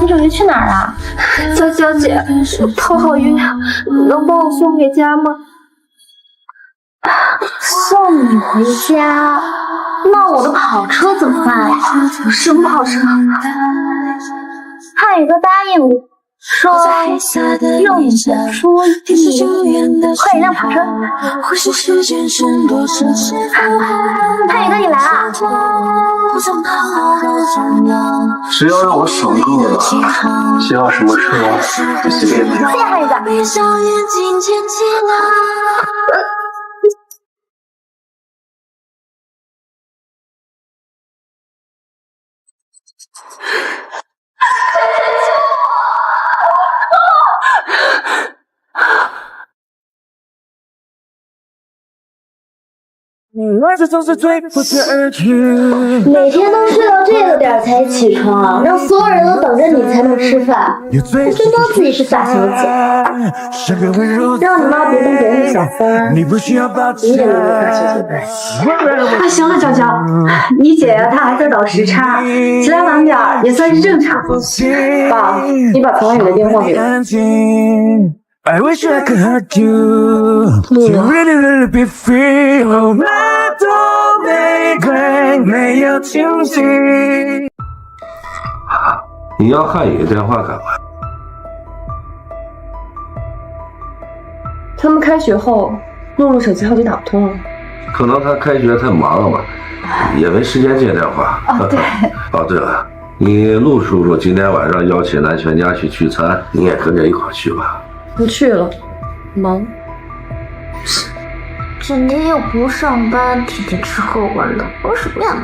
你准备去哪儿啊？娇姐，我头好晕，能帮我送回家吗？送你回家？那我的跑车怎么办呀？什么跑车？汉宇哥答应我说用你的书艺换一辆跑车。汉宇哥你来了。只要让我爽够了，想要什么车就随便买。谢谢汉宇哥。每天都睡到这个点才起床，让所有人都等着你才能吃饭，还真当自己是大小姐。让你妈别跟别人小三，你得有个大小姐行了，娇娇，你姐呀，她还在倒时差，起来晚点也算是正常。爸，你把唐宇的电话给我。I wish I could hurt you. You really, really be free. Oh, my don't make 没有清醒。你要汉语电话干嘛？他们开学后，露露手机号就打不通了。可能他开学太忙了吧，也没时间接电话。哦，对。哦，对了，你陆叔叔今天晚上邀请咱全家去聚餐，你也跟着一块去吧。不去了，忙。整天又不上班，天天吃喝玩乐，忙什么呀？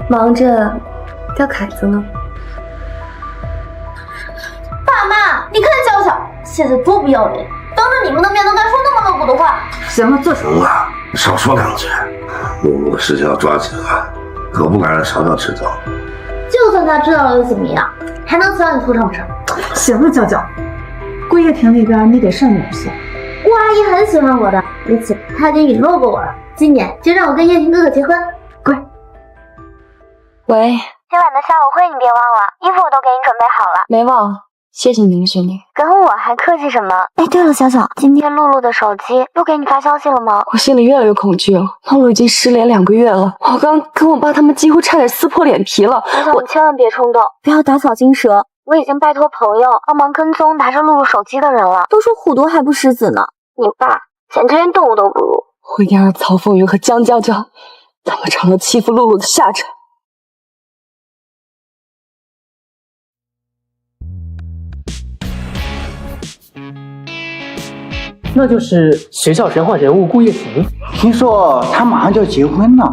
忙着钓凯子呢。爸妈，你看娇娇现在多不要脸，当着你们的面都敢说那么露骨的话。行了，坐手。行了，少说两句。露露的事情要抓紧了，可不敢让小小知道。就算他知道了又怎么样？还能骑到你头上不成？行了，娇娇。顾叶婷那边你得善良些。顾阿姨很喜欢我的，而且她已经允诺过我了，今年就让我跟叶婷哥哥结婚。乖。喂，今晚的下午会你别忘了，衣服我都给你准备好了。没忘，谢谢你，兄弟。跟我还客气什么？哎，对了，小小，今天露露的手机又给你发消息了吗？我心里越来越恐惧了。露露已经失联2个月了，我刚跟我爸他们几乎差点撕破脸皮了。我千万别冲动，不要打草惊蛇。我已经拜托朋友帮忙跟踪拿着露露手机的人了。都说虎毒还不食子呢，你爸简直连动物都不如。我一定要让曹凤云和江娇娇他们尝到欺负露露的下场。那就是学校神话人物顾叶婷。听说他马上就要结婚了，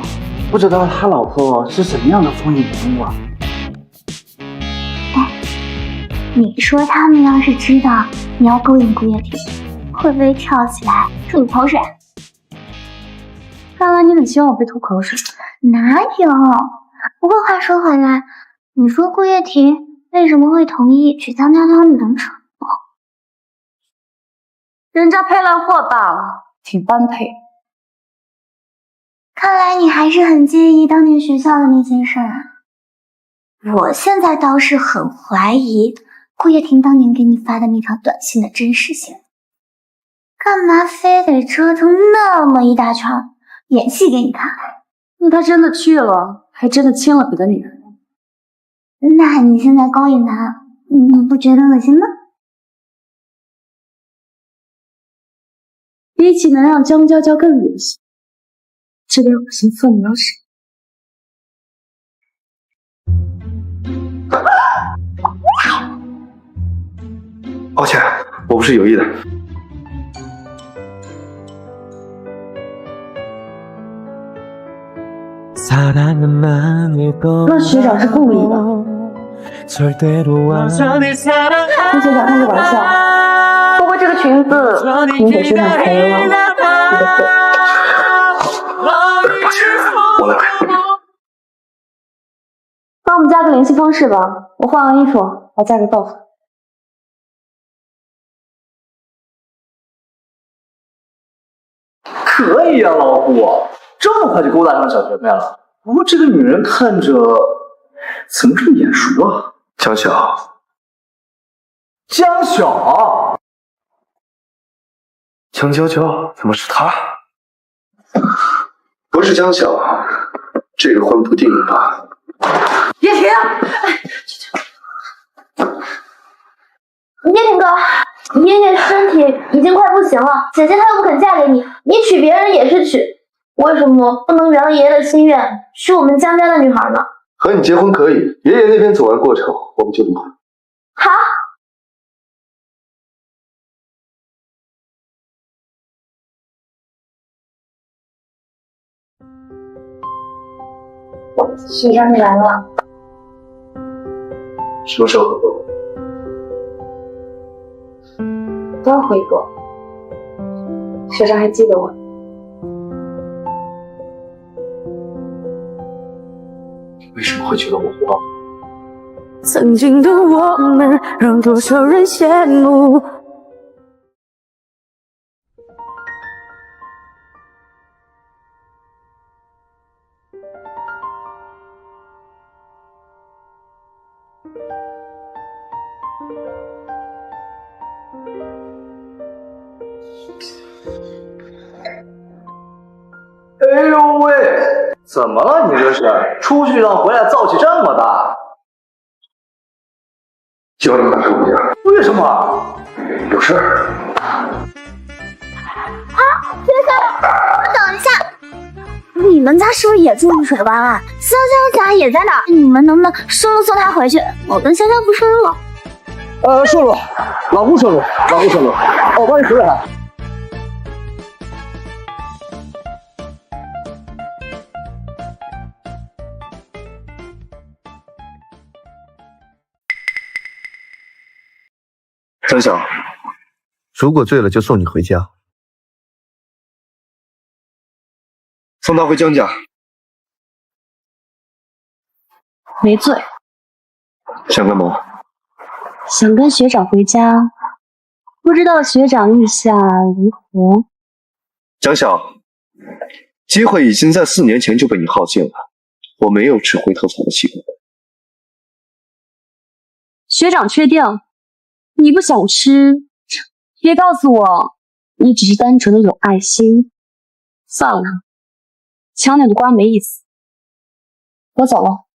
不知道他老婆是什么样的风云人物啊？你说他们要是知道你要勾引顾叶婷，会不会跳起来吐你口水？看来你很希望我被吐口水。哪有？不过话说回来，你说顾叶婷为什么会同意娶江娇娇你能承诺？人家配烂货罢了，挺般配。看来你还是很介意当年学校的那件事啊。我现在倒是很怀疑顾叶婷当年给你发的那条短信的真实性，干嘛非得折腾那么一大圈，演戏给你看？那他真的去了，还真的亲了别的女人。那你现在勾引他，你不觉得恶心吗？比起能让江娇娇更恶心，这点恶心分不了谁。抱歉，我不是有意的。那学长是故意的。那学长开个玩笑。不过这个裙子你给学长赔了，你的错。抱歉，我来。帮我们加个联系方式吧，我换完衣服来加个到府。可以啊，老顾，这么快就勾搭上小学妹了。不过这个女人看着怎么这么眼熟啊？江晓，江晓，江娇娇，怎么是她？不是江晓，这个婚不定吧？叶婷，叶婷哥，爷爷身体已经快不行了，姐姐她又不肯嫁给你，你娶别人也是娶，为什么不能圆了爷爷的心愿，娶我们江家的女孩呢？和你结婚可以，爷爷那边走完过程，我们就离婚。好。学长你来了。什么时候回国？刚回国。学长还记得我？为什么会觉得我忘了？曾经的我们，让多少人羡慕。哎呦喂，怎么了你这是？出去让回来燥气这么大？叫你们来我家。为什么？有事儿。学长，等一下，你们家是不是也住丽水湾啊？香香家也在那儿，你们能不能顺路送她回去？我跟香香不顺路。顺路，老顾顺路，老顾顺路，我帮你扶着他。江晓，如果醉了就送你回家，送他回江家。没醉，想干嘛？想跟学长回家，不知道学长意下如何？江晓，机会已经在4年前就被你耗尽了，我没有吃回头草的机会。学长确定？你不想吃，别告诉我你只是单纯的有爱心。算了，抢你的瓜没意思，我走了。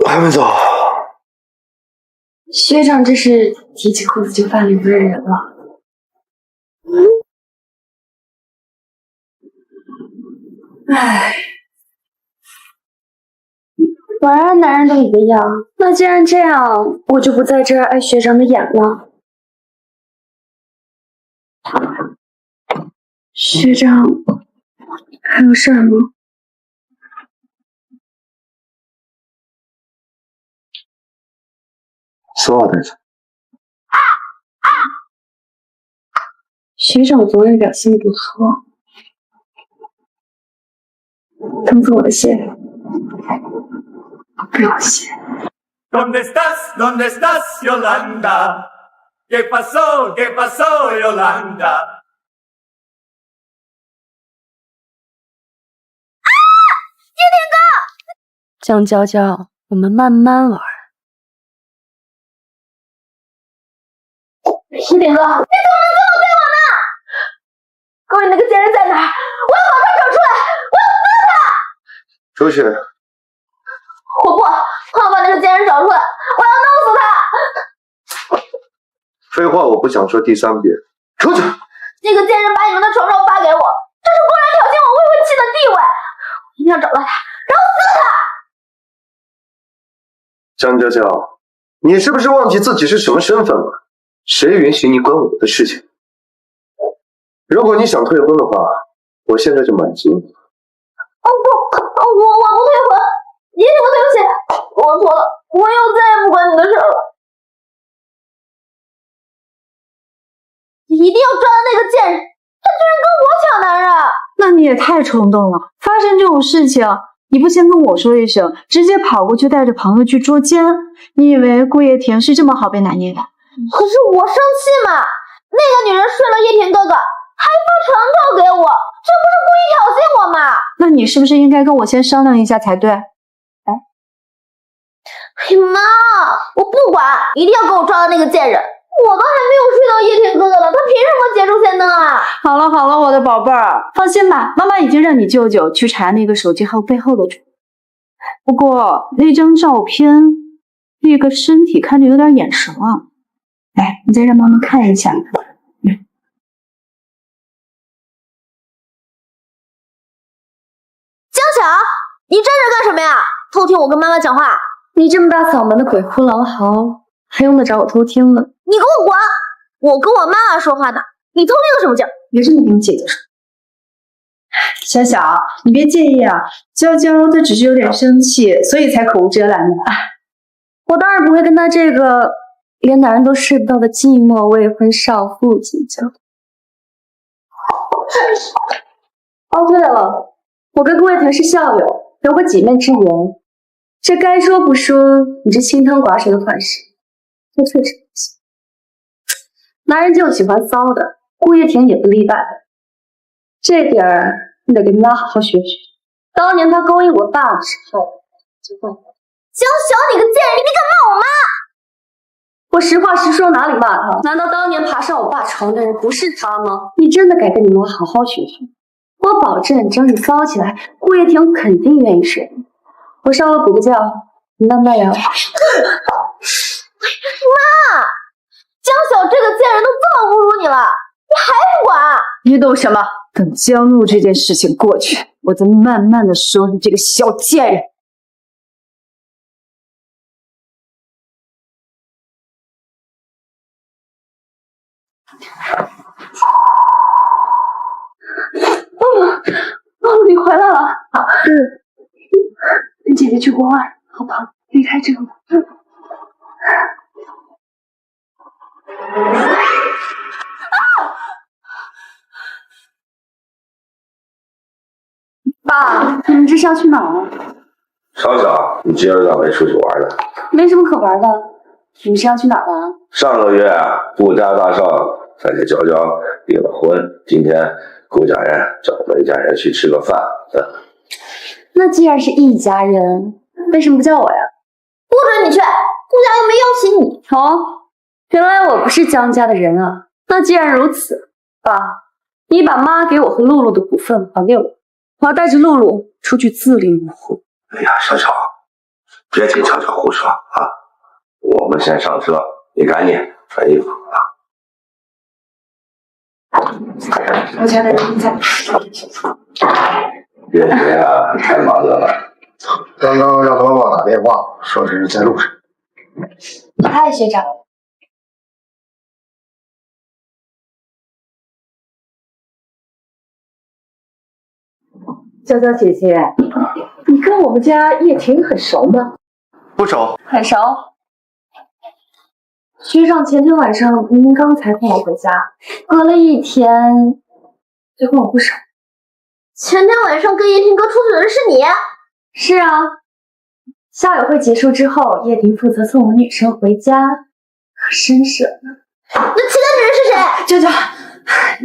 还没走？学长这是提起裤子就翻脸不认人了。唉，果然男人都一个样。那既然这样，我就不在这儿碍学长的眼了。学长，还有事儿吗？索尔袋子。学长昨日表现不错，等等我的谢。不要谢。¿Dónde estás? ¿Dónde estás, Yolanda? ¿Qué pasó? ¿Qué pasó, Yolanda? 江娇娇，我们慢慢玩。叶鼎哥，你怎么能这么对我呢？高远那个贱人在哪儿？我要把他找出来！我要撕他！出去。我不，我要把那个贱人找出来！我要弄死他！废话我不想说第3遍。出去！那个贱人把你们的丑照发给我，这是公然挑衅我未婚妻的地位！我一定要找到他，然后撕他！江娇娇，你是不是忘记自己是什么身份了？谁允许你管我的事情？如果你想退婚的话，我现在就满足你。我不退婚，爷爷，我对不起，我错了，我以后再也不管你的事了。你一定要抓到那个贱人，他居然跟我抢男人！那你也太冲动了，发生这种事情，你不先跟我说一声，直接跑过去带着朋友去捉奸，你以为顾叶婷是这么好被拿捏的？可是我生气嘛，那个女人睡了叶婷哥哥，还发传照给我，这不是故意挑衅我吗？那你是不是应该跟我先商量一下才对？哎妈，我不管，一定要给我抓到那个贱人！我都还没有睡到叶婷哥哥呢，他凭什么捷出先登啊？好了好了，我的宝贝儿，放心吧，妈妈已经让你舅舅去查那个手机号背后的主。不过那张照片，那个身体看着有点眼熟啊。来，你再让妈妈看一下。江晓，你站着干什么呀？偷听我跟妈妈讲话？你这么大嗓门的鬼哭狼嚎，还用得着我偷听了？你给我滚！我跟我妈妈说话呢，你偷听个什么劲？别这么跟你姐姐说。小小，你别介意啊，娇娇她只是有点生气，所以才口无遮拦的。我当然不会跟她这个连男人都睡不到的寂寞未婚少妇计较。哦，对了，我跟顾叶婷是校友，有过姐妹之缘。这该说不说，你这清汤寡水的款式，这确实不行。男人就喜欢骚的，顾叶婷也不例外。这点儿你得跟妈好好学学。当年她勾引我爸的时候，就问我江晓，你个贱人，你别敢骂我妈！我实话实说，哪里骂她？难道当年爬上我爸床的人不是她吗？你真的该跟你妈好好学学。我保证，只要你骚起来，顾叶婷肯定愿意睡你。我稍微补个觉，你慢慢聊。妈，江晓这个贱人都这么侮辱你了，你还不管？你懂什么？等江怒这件事情过去，我再慢慢的说你这个小贱人。你回来了。跟姐姐去国外，好不好？离开这个。爸，你们这是要去哪儿啊？少小，你今儿个没出去玩呢？没什么可玩的。你们是要去哪儿玩？上个月顾家大少才给娇娇离了婚，今天顾家人找我们一家人去吃个饭。那既然是一家人，为什么不叫我呀？不准你去，顾家又没邀请你。哦，原来我不是江家的人啊。那既然如此，爸，你把妈给我和露露的股份还给我，我要带着露露出去自立门户。哎呀，小巧，别听巧巧胡说啊！我们先上车，你赶紧穿衣服啊！我家的人在。别别啊，太忙了。刚刚让妈妈打电话，说是在路上。嗨，学长。娇娇姐姐，你跟我们家叶婷很熟吗？不熟。很熟。学长前天晚上明明刚才送我回家，隔了一天就跟我不熟。前天晚上跟叶婷哥出去的人是你？是啊，校友会结束之后，叶婷负责送我们女生回家，可真舍呢。那其他人是谁？娇娇，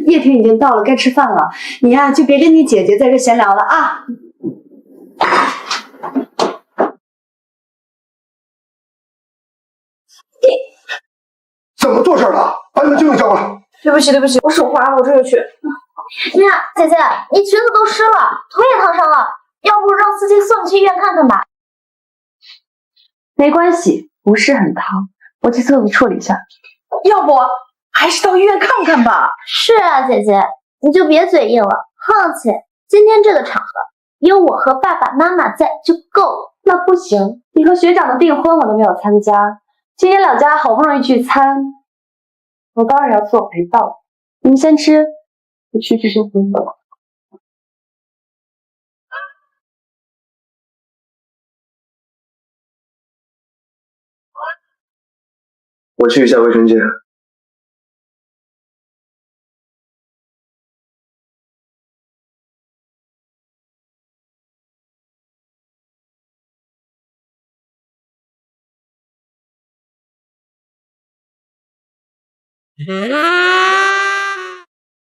叶婷已经到了，该吃饭了。你呀，就别跟你姐姐在这闲聊了啊。怎么做事的？把你们经理叫过来。对不起，我手滑了，我这就去。呀，姐姐，你裙子都湿了，头也烫伤了，要不让司机送你去医院看看吧？没关系，不是很烫，我去厕所处理一下。要不还是到医院看看吧。是啊，姐姐，你就别嘴硬了。况且今天这个场合，有我和爸爸妈妈在就够了。那不行，你和学长的订婚我都没有参加，今天两家好不容易聚餐，我当然要做陪道。你们先吃，我去这身婚吧。我去一下卫生间。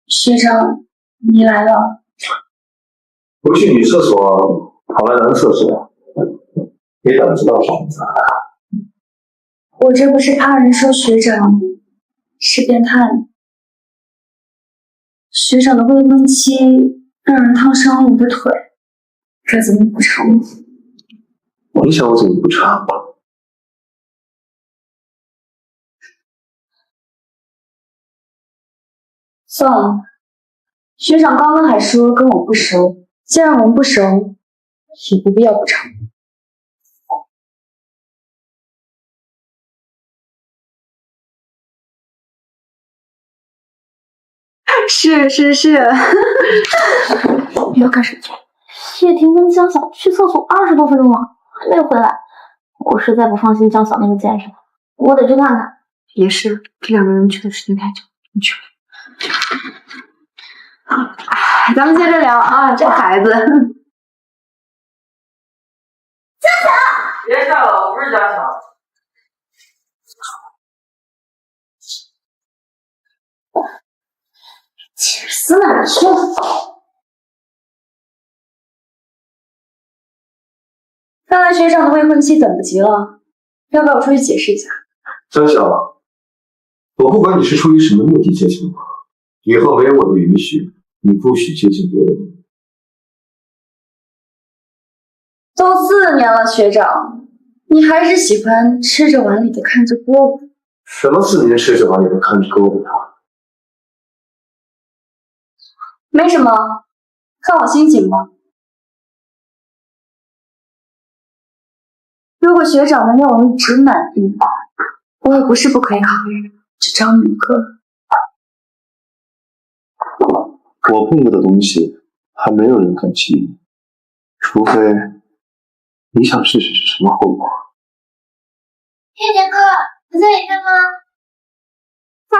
学长，你来了。不去女厕所，跑来男厕所，你胆子倒是很大。我这不是怕人说学长是变态吗？学长的未婚妻让人烫伤了你的腿，该怎么补偿？你想我怎么补偿？算了，学长刚刚还说跟我不熟，既然我们不熟，也不必要补偿。是，你要干什么去？叶婷跟江晓去厕所20多分钟了，还没回来。我实在不放心江晓那个贱人，我得去看看。也是，这两个人去的时间太久，你去吧。咱们接着聊啊，这孩子。别笑了，我不是家长。气死哪儿去了？看来学长的未婚妻等不及了，要不要我出去解释一下？江晓，我不管你是出于什么目的接近我，以后没有我的允许，你不许接近别的人。都4年了，学长，你还是喜欢吃着碗里的看着锅巴。什么4年吃着碗里的看着锅巴的？没什么，看我心情吧。如果学长能让我一直满意，我也不是不可以考虑只找你一个。我碰过的东西，还没有人敢欺你，除非你想试试是什么后果。叶田哥，你在里面吗？在。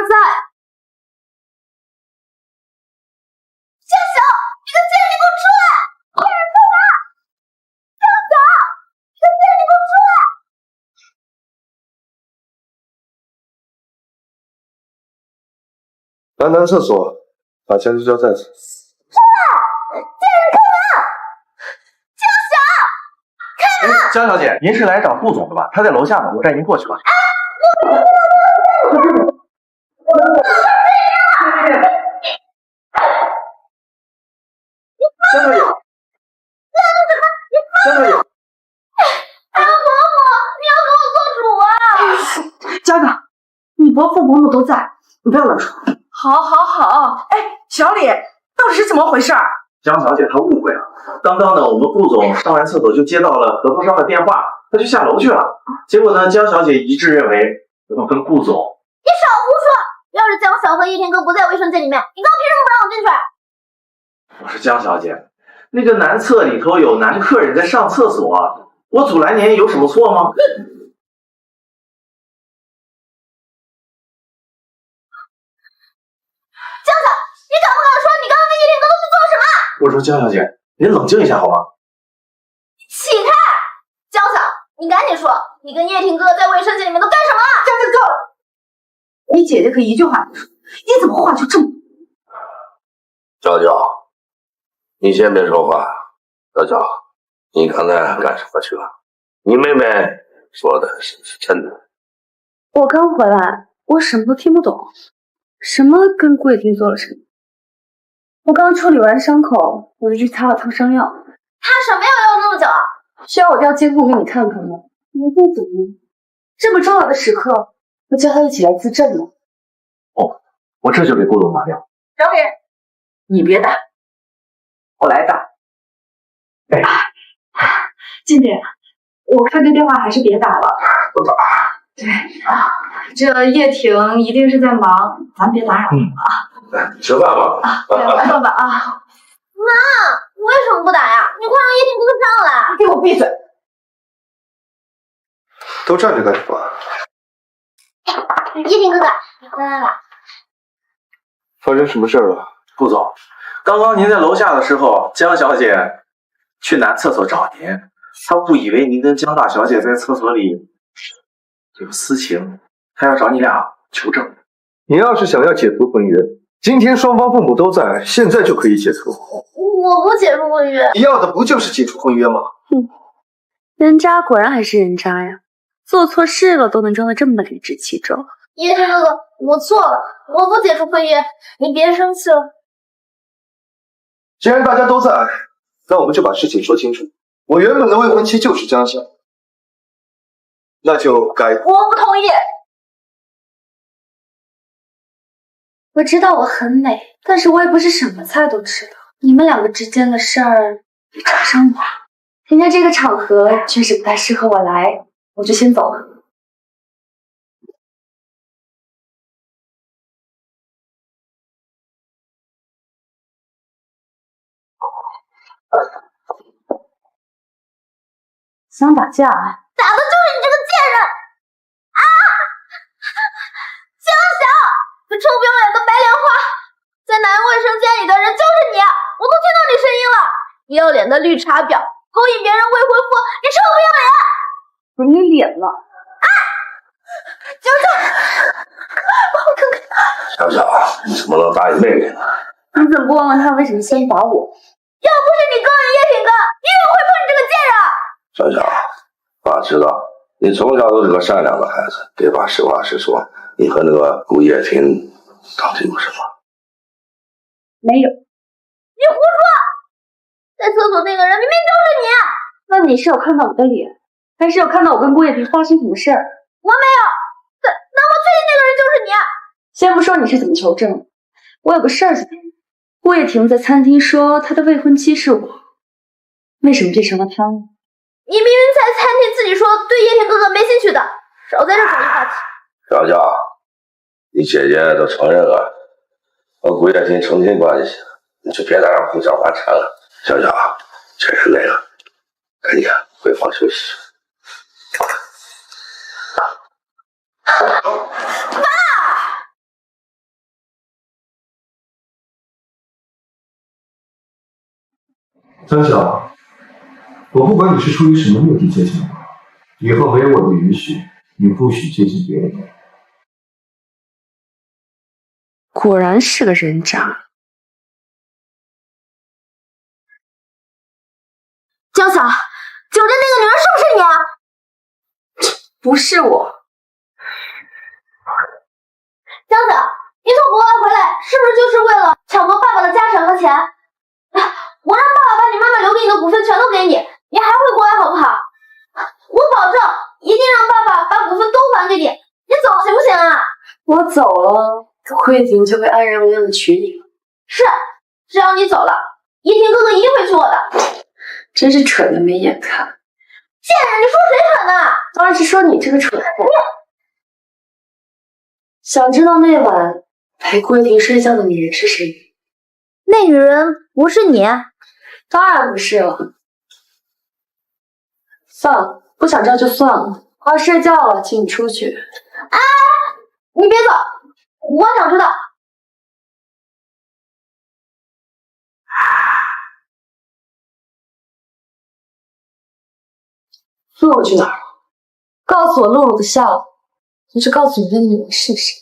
江晓，你个贱人，你给我出来！骗人干嘛？江晓，你个贱人，你给我出来！男厕所，把钱就交在此。出来！贱人开门！江晓，开门！江小姐，您是来找顾总的吧？他在楼下呢，我带您过去吧。江小姐，江小姐，哎呀，伯母，你要给我做主啊！家长，你伯父伯母都在，你不要乱说。好，哎，小李，到底是怎么回事？江小姐她误会了。刚刚呢，我们顾总上完厕所就接到了合作商的电话，他就下楼去了。结果呢，江小姐一致认为要跟顾总。你少胡说！要是江晓和叶天哥不在卫生间里面，你刚凭什么不让我进去？我说江小姐，那个男厕里头有男客人在上厕所，我阻拦您有什么错吗？江晓，你敢不敢说你刚刚跟叶天哥都去做了什么？我说江小姐，您冷静一下好吗？起开！江晓，你赶紧说，你跟叶婷哥在卫生间里面都干什么了？这够了！你姐姐可一句话没说，你怎么话就这么多？娇娇，你先别说话。娇娇，你刚才干什么去了？你妹妹说的是真的。我刚回来，我什么都听不懂。什么跟顾叶婷做了什么？我刚处理完伤口，我就去擦了烫伤药。他什么药要那么久啊？需要我调监控给你看看吗？你不懂，这么重要的时刻，我叫他一起来自证了。哦，我这就给顾总打掉。小李，你别打，我来打。哎，静姐，我看这电话还是别打了。不打。对啊，这叶婷一定是在忙，咱别打扰啊。来，吃饭吧。对，玩饭吧啊。妈，你为什么不打呀？你快让叶婷哥哥上来！给我闭嘴！都站着干什么？叶婷哥哥，你回来了。发生什么事了？顾总，刚刚您在楼下的时候，江小姐去男厕所找您，她误以为您跟江大小姐在厕所里有私情，她要找你俩求证。你要是想要解除婚约，今天双方父母都在，现在就可以解除。我不解除婚约。你要的不就是解除婚约吗？人渣果然还是人渣呀，做错事了都能装得这么理直气壮。叶天哥哥，我错了，我不解除婚约，你别生气了。既然大家都在，那我们就把事情说清楚。我原本的未婚妻就是江晓，那就该……我不同意。我知道我很美，但是我也不是什么菜都吃的。你们两个之间的事儿别扯上我。今天这个场合确实不太适合我来，我就先走了。想打架啊？打的就是你这个贱人！啊！江晓，个臭不要脸的白莲花，在男卫生间里的人就是你，我都听到你声音了。不要脸的绿茶婊，勾引别人未婚夫，你臭不要脸！不是你脸了啊！江晓，帮我看看。小小，你怎么能答应妹妹呢？你怎么不问问他为什么先打我？要不是你勾引叶挺哥，你也会碰你这个贱人。小小，爸知道你从小都是个善良的孩子，给爸实话实说，你和那个顾叶婷到底有什么？没有。你胡说！在厕所那个人明明就是你。那你是有看到我的脸，还是有看到我跟顾叶婷发生什么事儿？我没有。那我确定那个人就是你。先不说你是怎么求证的，我有个事儿想问你。顾叶婷在餐厅说她的未婚妻是我，为什么变成了他呢？你明明在餐厅自己说对叶婷哥哥没兴趣的，少在这找一话题。小小，你姐姐都承认了和顾叶婷澄清关系，你就别在这胡搅蛮缠了。小小，真是累了，赶紧回房休息。爸！江晓，我不管你是出于什么目的接近我，以后没有我的允许，你不许接近别人。果然是个人渣。江晓，酒店那个女人是不是你啊？不是我。江晓，你从国外回来是不是就是为了抢夺爸爸的家产和钱？我让爸爸把你妈妈留给你的股份全都给你，你还回国来好不好？我保证一定让爸爸把股份都还给你，你走行不行啊？我走了，顾叶婷就会安然无恙的娶你了。是，只要你走了，叶婷哥哥一定会娶我的。真是蠢的没眼看。贱人，你说谁蠢呢？当然是说你这个蠢货。想知道那晚陪顾叶婷睡觉的女人是谁？那女人不是你？当然不是了。算了，不想知道就算了。我要睡觉了，请你出去。哎，你别走，我想知道。露露去哪儿了？告诉我露露的下落，就是告诉你那个女人是谁，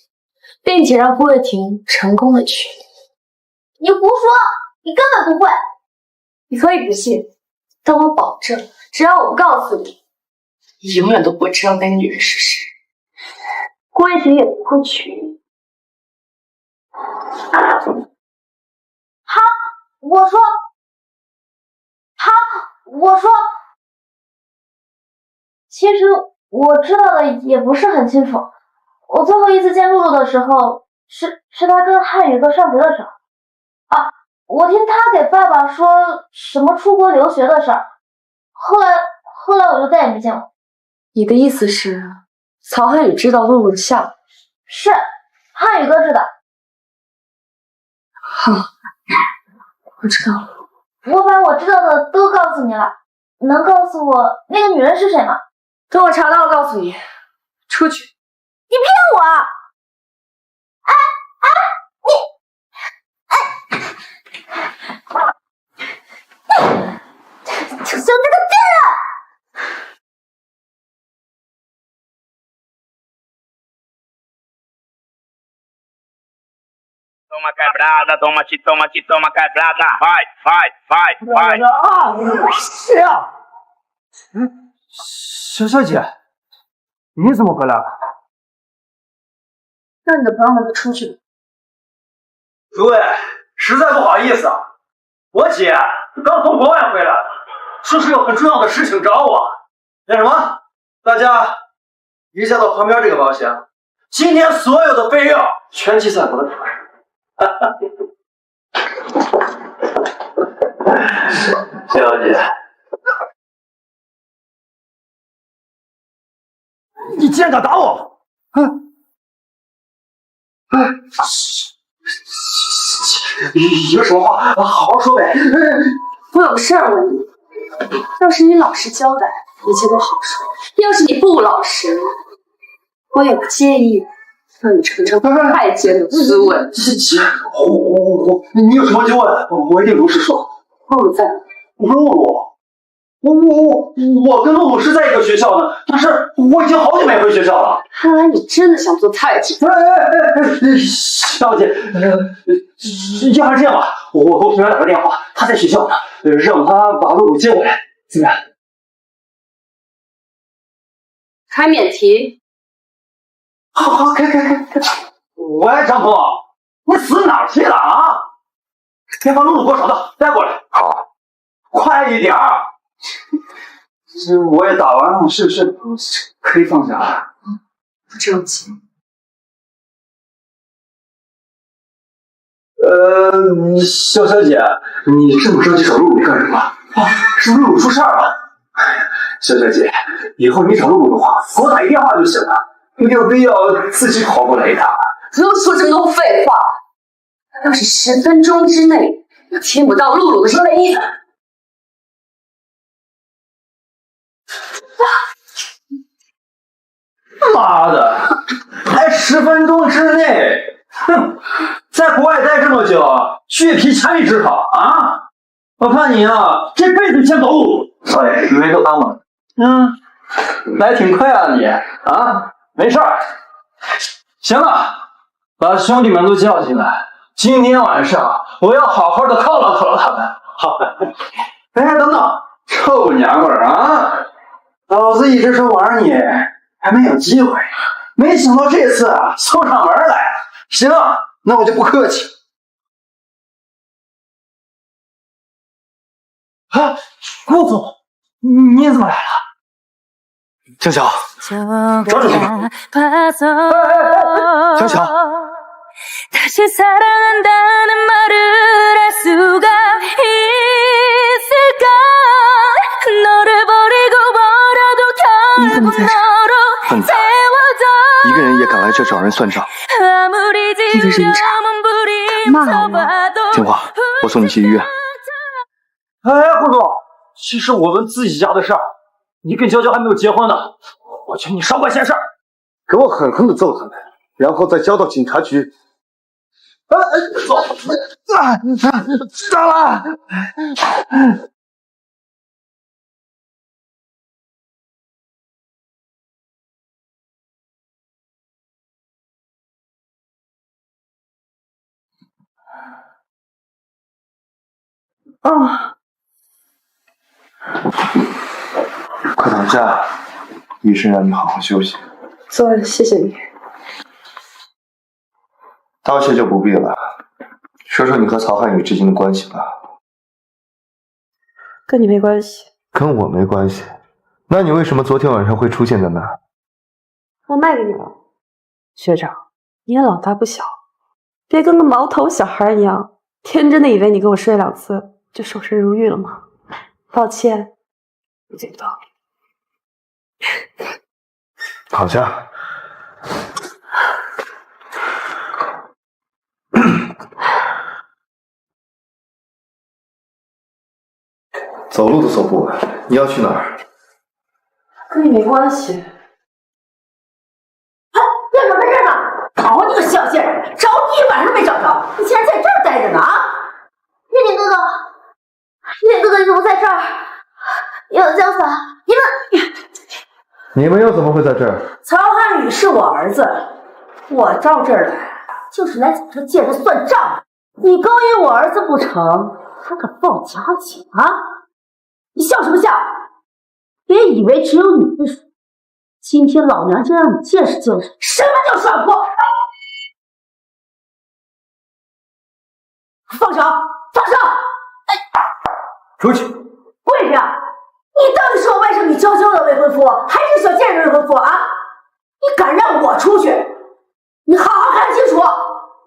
并且让顾叶婷成功的娶你。你胡说，你根本不会。你可以不信，但我保证，只要我告诉你，你永远都不会知道那个女人是谁。顾叶婷也不会娶你。好，我说。好，我说。其实我知道的也不是很清楚。我最后一次见露露的时候，是她跟汉宇哥上学的时候。啊，我听他给爸爸说什么出国留学的事儿，后来我就再也没见过。你的意思是，曹汉宇知道露露的下落？是，汉宇哥知道。好，我知道了。我把我知道的都告诉你了，能告诉我那个女人是谁吗？等我查到了告诉你。出去。你骗我！就像这个贱人！谁啊？小小姐，你怎么回来了？让你的朋友们都出去。诸位，实在不好意思啊，我姐刚从国外回来，说是有很重要的事情找我。那什么，大家移驾到旁边这个包厢，今天所有的费用全记在我的头上。小姐，你竟然敢打我！有什么话好好说呗。我有个事儿问你，要是你老实交代，一切都好说；要是你不老实，我也不介意让你尝尝太监的滋味。姐，你有什么就问，我一定如实说。露露在。露露，我跟露露是在一个学校的，但是我已经好久没回学校了。看来你真的想做太监。小姐，要不然这样吧，我给我同学打个电话，他在学校呢，让他把露露接过来，怎么样？开免提。好，开。喂，张峰，你死哪儿去了啊？先把露露给我找到，带过来。好，快一点儿。我也打完了，是不是可以放下了？不着急。小姐，你这么着急找露露干什么？啊，是露露出事儿了。小姐，以后你找露露的话，给我打一电话就行了，没有必要自己跑过来一趟。不用说这么多废话。要是10分钟之内你听不到露露的声音，妈的，还10分钟之内！哼，在国外待这么久，血皮强于之好啊！我看你啊，这辈子见走路。哎，没都当了。来挺快啊你啊！没事儿。行了，把兄弟们都叫进来。今天晚上我要好好的犒劳犒劳他们。好。哎，等等，臭娘们儿啊！老子一直说玩你还没有机会，没想到这次啊送上门来了。行，那我就不客气。啊，顾总，你怎么来了？江晓，找主吧。江晓。 다시 사랑한다는 말을 할 수가 있을까 너를 버리고 버려도 결국 너로 세워져 一个人也敢来这找人算账， 아무리 지우려면 부림쳐봐도 听话，我送你去医院。哎，顾总，其实我们自己家的事儿，你跟娇娇还没有结婚呢，我劝你少管闲事儿。给我狠狠的揍他们，然后再交到警察局。 走！糟了！快躺下，医生让你好好休息。坐，谢谢你。 道谢就不必了，说说你和曹汉宇之间的关系吧。跟你没关系，跟我没关系，那你为什么昨天晚上会出现在那儿？我卖给你了。学长，你也老大不小，别跟个毛头小孩一样，天真的以为你跟我睡2次就守身如玉了吗？抱歉，我做不到。躺下。走路都走不稳，你要去哪儿？跟你没关系。哎，院长在这儿呢！好你个小贱人，找你一晚上没找着，你竟然在这儿待着呢啊！月点哥哥，你怎么在这儿？杨江嫂，你们又怎么会在这儿？曹汉宇是我儿子，我到这儿来就是来找这贱人算账的。你勾引我儿子不成，还敢报假警啊？你笑什么笑？别以为只有你会耍，今天老娘就让你见识见识什么叫耍泼！放手！放手！哎，出去！跪下！你到底是我外甥女娇娇的未婚夫，还是小贱人未婚夫啊？你敢让我出去？你好好看清楚，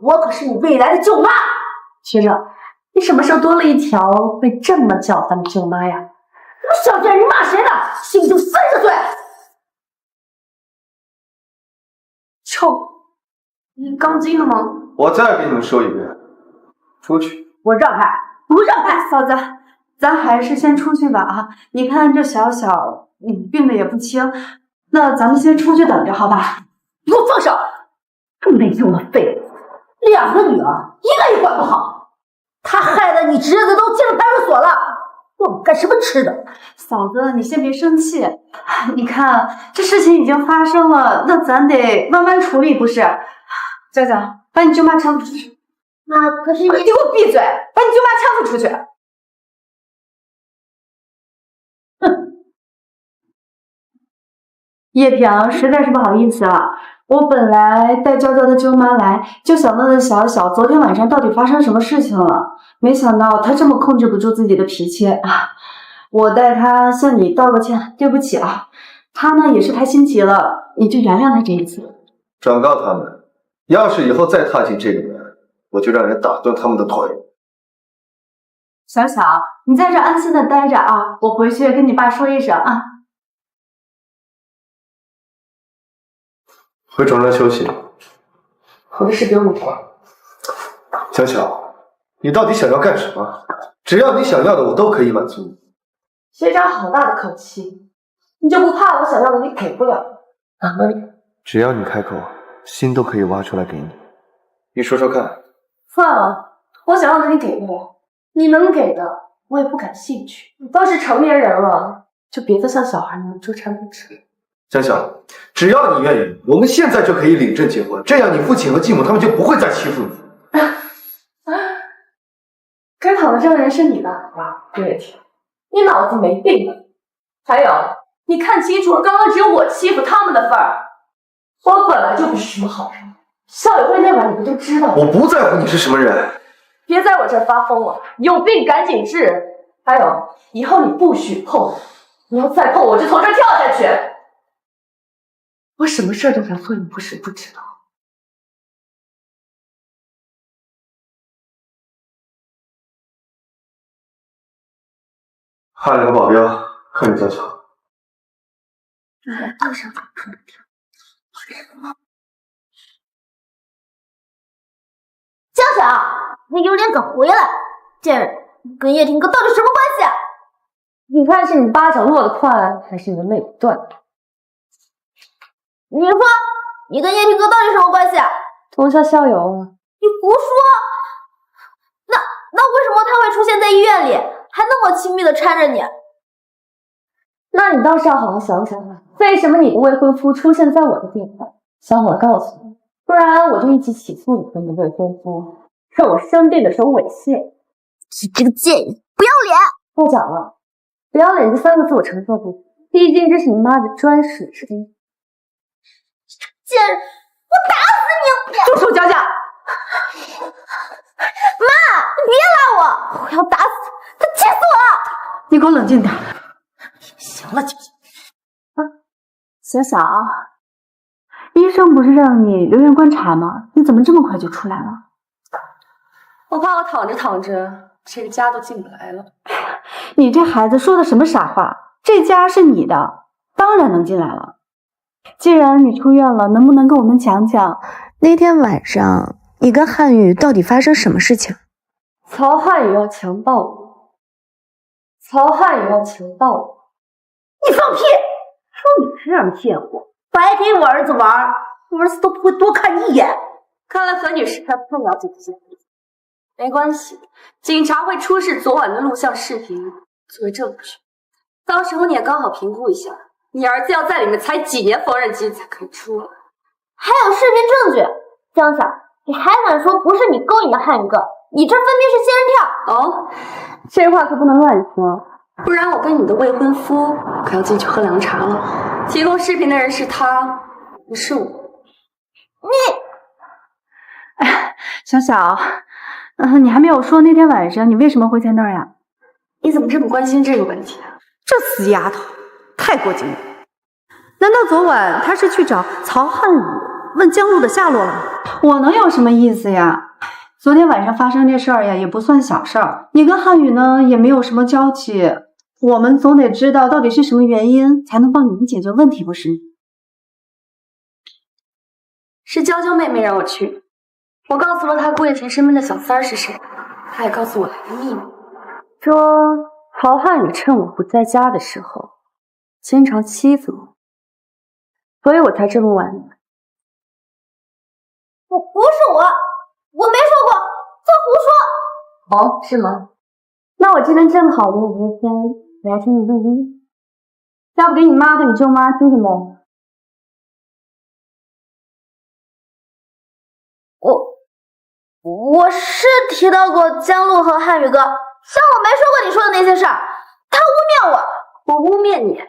我可是你未来的舅妈。学长，你什么时候多了一条被这么叫唤的舅妈呀？小贱人，你骂谁呢？心里就30岁。臭，你刚进了吗？我再给你们说一遍，出去！我让开，不让开！嫂子，咱还是先出去吧啊！你看这小小，病的也不轻，那咱们先出去等着，好吧？你给我放手！没用的废物，2个女儿，一个也管不好，他害得你侄子都进了派出所了，问我干什么吃的？嫂子，你先别生气，你看这事情已经发生了，那咱得慢慢处理，不是？娇娇，把你舅妈搀扶出去。妈，可是你给我闭嘴！把你舅妈搀扶出去。哼，叶萍，实在是不好意思啊，我本来带娇娇的舅妈来，就想问问小小昨天晚上到底发生什么事情了，没想到她这么控制不住自己的脾气啊！我代她向你道个歉，对不起啊。她呢也是太心急了，你就原谅她这一次。转告他们，要是以后再踏进这个门，我就让人打断他们的腿。小小，你在这安心的待着啊，我回去跟你爸说一声啊。回床上休息。我的事不用你管。小小，你到底想要干什么？只要你想要的，我都可以满足你。学长好大的口气，你就不怕我想要的你给不了？哪里？只要你开口，心都可以挖出来给你。你说说看。算了，我想要的你给不了，你能给的我也不感兴趣。你都是成年人了，就别再像小孩那么纠缠不清。小小，只要你愿意，我们现在就可以领证结婚，这样你父亲和继母他们就不会再欺负你。该躺的这个人是你的啊，顾月婷，你脑子没病吧？还有，你看清楚，刚刚只有我欺负他们的份儿。我本来就不是什么好人，校友会那晚你不就知道了？我不在乎你是什么人。别在我这儿发疯了，有病赶紧治。还有，以后你不许碰我，你要再碰我就从这儿跳下去。我什么事儿都敢做，你不是不知道。派了个保镖和你交桥。来路上怎么这么跳？江小，你有脸敢回来？贱人，你跟叶婷哥到底什么关系啊？你看是你巴掌落得快，还是你的肋骨断的？你说，你跟叶婷哥到底什么关系啊？同校校友啊。你胡说！那为什么他会出现在医院里，还那么亲密的搀着你？那你倒是要好好想想啊，为什么你的未婚夫出现在我的地盘？想我告诉你，不然我就一起起诉你和你的未婚夫，说我生病的时候猥亵。你这个贱人，不要脸！不讲了，不要脸这3个字我承受不住，毕竟这是你妈的专属之地。贱人，我打死你！住手，娇娇！妈，你别拉我，我要打死他，他气死我了！你给我冷静点。行了，姐姐。小小，医生不是让你留院观察吗？你怎么这么快就出来了？我怕我躺着躺着，这个家都进不来了。你这孩子说的什么傻话？这家是你的，当然能进来了。既然你出院了，能不能跟我们讲讲那天晚上你跟汉语到底发生什么事情？曹汉宇要强暴我，曹汉宇要强暴我。你放屁！说你这样贱货，白给我儿子玩，我儿子都不会多看你一眼。看来何女士还不了解这些事情。没关系，警察会出示昨晚的录像视频作为证据，到时候你也刚好评估一下，你儿子要在里面踩几年缝纫机才可以出来。还有视频证据，江小，你还敢说不是你勾引的汉语哥？你这分明是仙人跳！哦，这话可不能乱说，不然我跟你的未婚夫可要进去喝凉茶了。提供视频的人是他，不是我。哎，小小，你还没有说那天晚上你为什么会在那儿呀？你怎么这么关心这个问题啊？这死丫头太过激了！难道昨晚她是去找曹汉宇问江路的下落了？我能有什么意思呀？昨天晚上发生这事儿呀，也不算小事儿。你跟汉宇呢也没有什么交集，我们总得知道到底是什么原因，才能帮你们解决问题，不是？是娇娇妹妹让我去，我告诉了她顾叶婷身边的小三儿是谁，她也告诉我了一个秘密，说曹汉宇趁我不在家的时候，经常欺负我，所以我才这么晚。不是我没说过，在胡说。哦，是吗？那我这边正好有一天我要听你录音，要不给你妈和你舅妈听听呗？我是提到过江路和汉宇哥，但我没说过你说的那些事儿。他污蔑我，我污蔑你？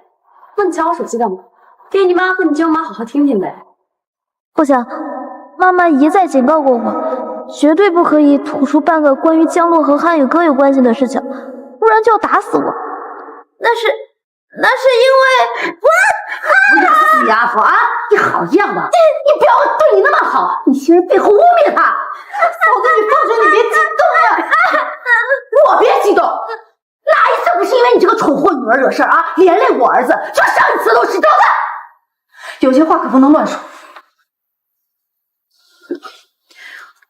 那你抢我手机干嘛？给你妈和你舅妈好好听听呗。不行，妈妈一再警告过我，绝对不可以吐出半个关于江路和汉宇哥有关系的事情，不然就要打死我。那是因为死丫头啊，你好样的！你表哥对你那么好，你竟然背后污蔑他！嫂子，你放手，你别激动呀！我别激动，哪一次不是因为你这个蠢货女儿惹事儿啊？连累我儿子，就上一次都是，对不对？有些话可不能乱说。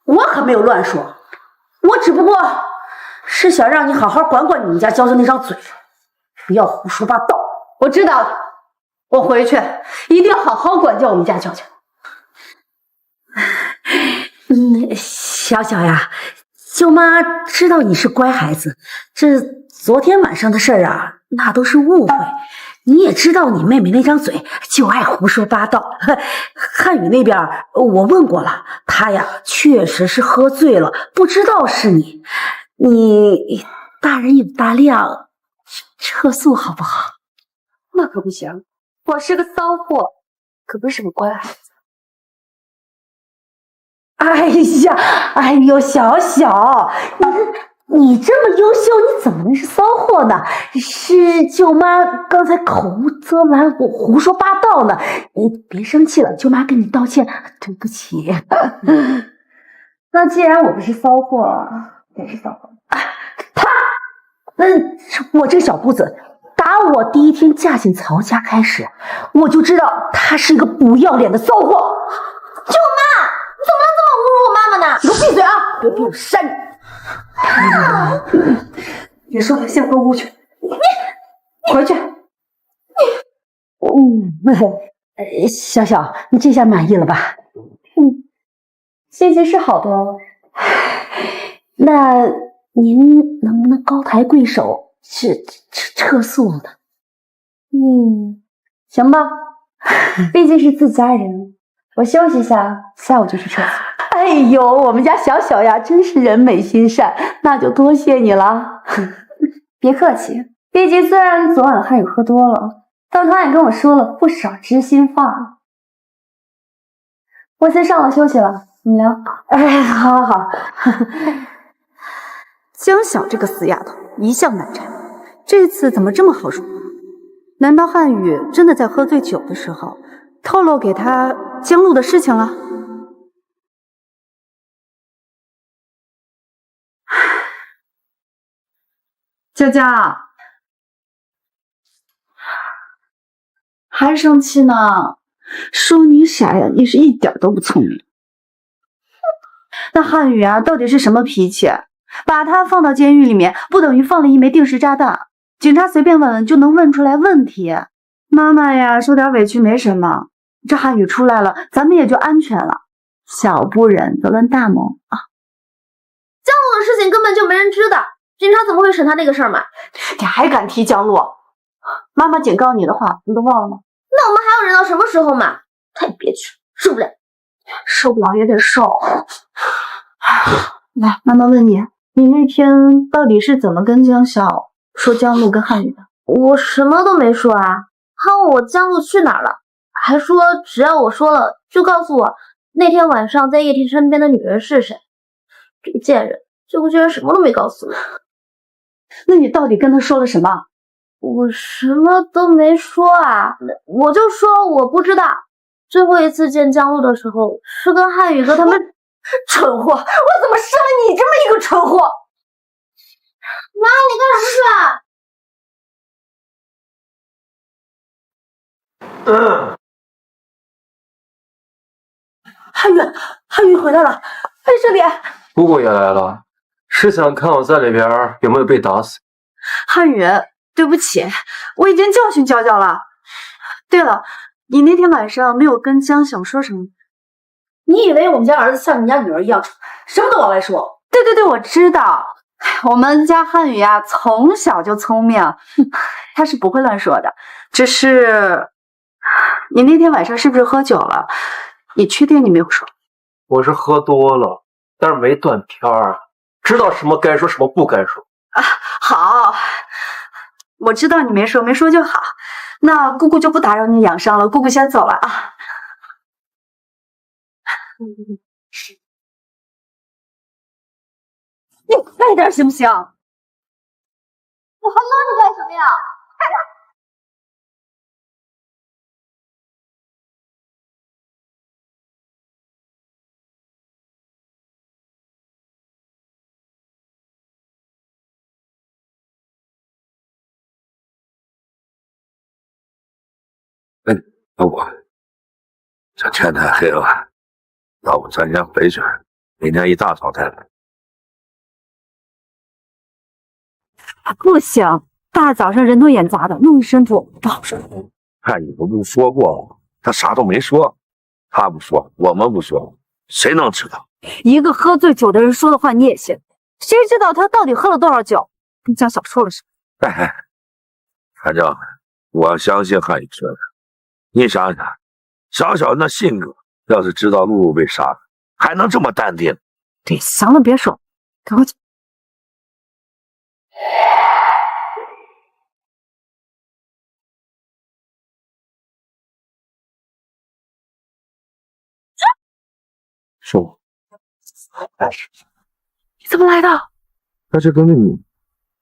我可没有乱说，我只不过是想让你好好管管你们家娇娇那张嘴，不要胡说八道。我知道了，我回去一定好好管教我们家娇娇。小小呀，舅妈知道你是乖孩子，这昨天晚上的事儿啊，那都是误会。你也知道你妹妹那张嘴就爱胡说八道。汉语那边我问过了，他呀确实是喝醉了，不知道是你。你大人有大量，撤诉好不好？那可不行，我是个骚货，可不是个乖孩子。哎呦，小小，你这么优秀，你怎么能是骚货呢？是舅妈刚才口无遮拦，我胡说八道呢。你别生气了，舅妈跟你道歉，对不起。那既然我不是骚货，谁是骚货？我这个小姑子，打我第一天嫁进曹家开始，我就知道她是一个不要脸的骚货。舅妈，你怎么能这么侮辱我妈妈呢？你给我闭嘴啊！别逼我扇你！别说了，先回屋去。你回去。小小，你这下满意了吧？心情是好多了。那您能不能高抬贵手，撤诉呢？行吧，毕竟是自家人，我休息一下，下午就去撤诉。哎呦，我们家小小呀，真是人美心善，那就多谢你了。别客气，毕竟虽然昨晚汉语喝多了，但他也跟我说了不少知心话。我先上楼休息了，你们聊。好。江晓这个死丫头一向难缠，这次怎么这么好说？难道汉语真的在喝醉酒的时候透露给他江路的事情了？娇娇，还生气呢？说你傻呀，你是一点都不聪明。那汉语啊，到底是什么脾气？把他放到监狱里面，不等于放了一枚定时炸弹？警察随便问问就能问出来问题。妈妈呀，受点委屈没什么，这汉语出来了，咱们也就安全了。小不忍则乱大谋啊！江路的事情根本就没人知道，警察怎么会审他那个事儿嘛？你还敢提江路？妈妈警告你的话，你都忘了吗？那我们还要忍到什么时候嘛？太憋屈了，受不了。受不了也得受。来，妈妈问你，你那天到底是怎么跟江晓说江路跟汉语的？我什么都没说啊，他问我江路去哪儿了，还说只要我说了，就告诉我那天晚上在叶婷身边的女人是谁。这个贱人，最后居然什么都没告诉我。那你到底跟他说了什么？我什么都没说啊，我就说我不知道。最后一次见江路的时候，是跟汉语哥他们。蠢货！我怎么生了你这么一个蠢货？妈，你干什么去？汉语回来了，哎，这里。姑姑也来了，是想看我在里边有没有被打死。汉语，对不起，我已经教训娇娇了。对了，你那天晚上没有跟江晓说什么？你以为我们家儿子像你家女儿一样，什么都往外说？对，我知道。我们家汉语呀，从小就聪明，他是不会乱说的。只是你那天晚上是不是喝酒了？你确定你没有说？我是喝多了，但是没断片儿，知道什么该说，什么不该说。啊，好，我知道你没说就好。那姑姑就不打扰你养伤了，姑姑先走了啊。你快点行不行？我还愣着干什么呀？快点！老婆，这天太黑了，要不咱先回去，明天一大早再来。不行，大早上人头眼杂的，弄一身土不好受。看你不是说过吗？他啥都没说，他不说，我们不说，谁能知道？一个喝醉酒的人说的话你也信？谁知道他到底喝了多少酒？跟江晓说了什么？反正我相信汉语说的。你想想，小小那性格，要是知道露露被杀了，还能这么淡定？对，行了，别说，赶快走。是我。你怎么来的？他是跟着你。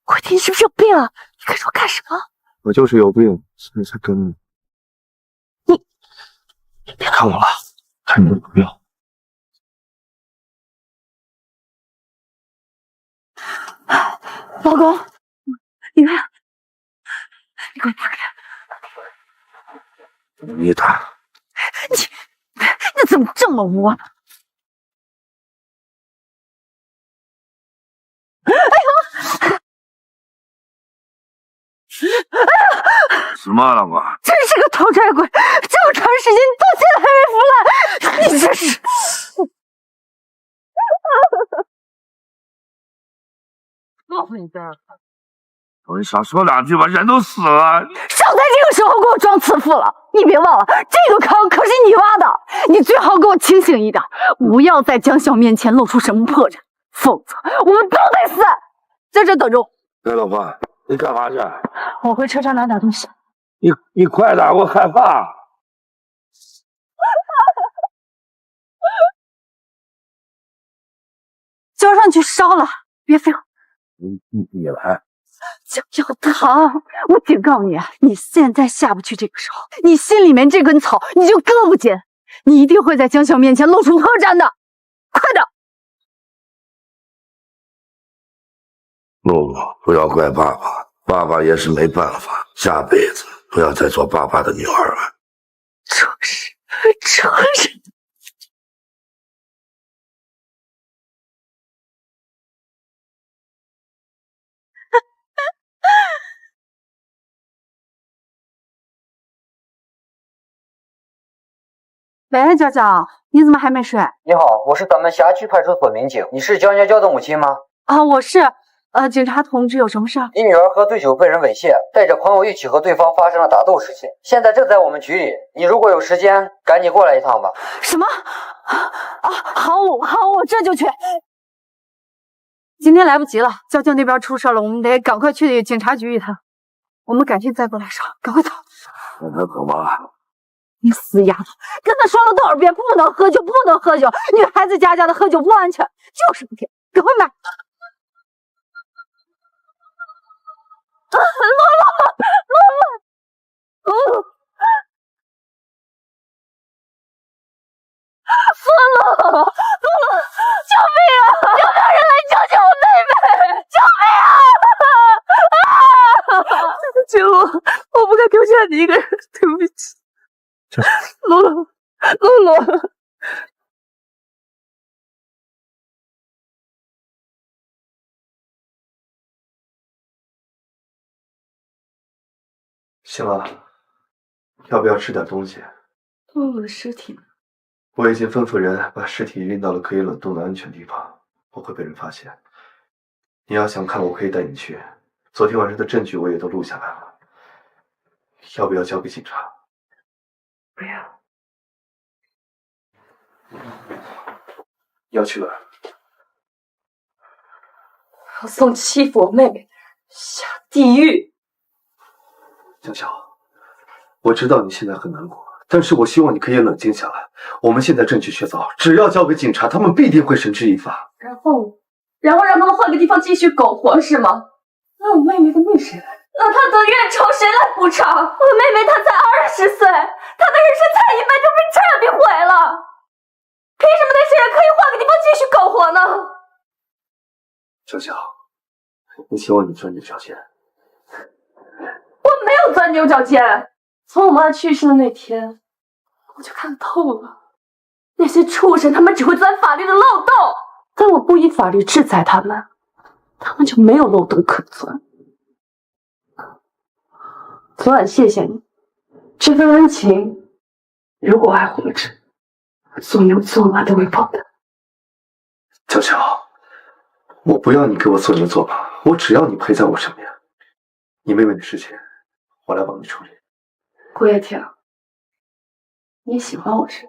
快听，你是不是有病啊？你跟着我干什么？我就是有病，所以才跟着你。你别看我了，看你的不要。老公，你看，你给我打开。你打。你怎么这么污啊？哎呦！什么了我？真是个讨债鬼！这么长时间到现在还没服来，你这是……告诉你这儿，我少说两句吧，人都死了。少在这个时候给我装慈父了！你别忘了，这个坑可是你挖的，你最好给我清醒一点，不要在江晓面前露出什么破绽，否则我们都得死！在这等着我。哎，老婆，你干嘛去？我回车站拿点东西。你快点，我害怕。交上去烧了，别废话。你来。脚疼，我警告你，你现在下不去这个手，你心里面这根草你就割不紧，你一定会在江晓面前露出破绽的，快点！露露，不要怪爸爸，爸爸也是没办法，下辈子不要再做爸爸的女儿了。这是。喂，娇娇，你怎么还没睡？你好，我是咱们辖区派出所民警，你是江娇娇的母亲吗？啊，我是。警察同志，有什么事儿？你女儿喝醉酒被人猥亵，带着朋友一起和对方发生了打斗事件，现在正在我们局里。你如果有时间，赶紧过来一趟吧。什么？好，我这就去。今天来不及了，交警那边出事了，我们得赶快去警察局一趟。我们改天再过来说，赶快走。让他走吧。你死丫头，跟他说了多少遍，不能喝酒，不能喝酒，女孩子家的喝酒不安全，就是不听，赶快买。洛洛，救命啊！有没有人来救救我妹妹？救命啊！景洛，我不该丢下你一个人，对不起。洛洛。行了，要不要吃点东西？洛洛的尸体呢？我已经吩咐人把尸体运到了可以冷冻的安全地方，不会被人发现。你要想看，我可以带你去。昨天晚上的证据我也都录下来了，要不要交给警察？不要。要去哪儿？要送欺负我妹妹下地狱。江晓，我知道你现在很难过，但是我希望你可以冷静下来。我们现在证据确凿，只要交给警察，他们必定会绳之以法。然后让他们换个地方继续苟活是吗？那我妹妹的命谁来？那她的怨仇谁来补偿？我妹妹她才20岁，她的人生差一半就被彻底毁了。凭什么那些人可以换个地方继续苟活呢？江晓，你希望你钻牛角尖？我没有钻牛角尖。从我妈去世的那天，我就看透了，那些畜生他们只会钻法律的漏洞。但我不以法律制裁他们，他们就没有漏洞可钻。昨晚谢谢你，这份恩情，如果我还活着，做牛做马都会报的。江晓，我不要你给我做牛做马，我只要你陪在我身边。你妹妹的事情，我来帮你处理。顾叶婷，你喜欢我是？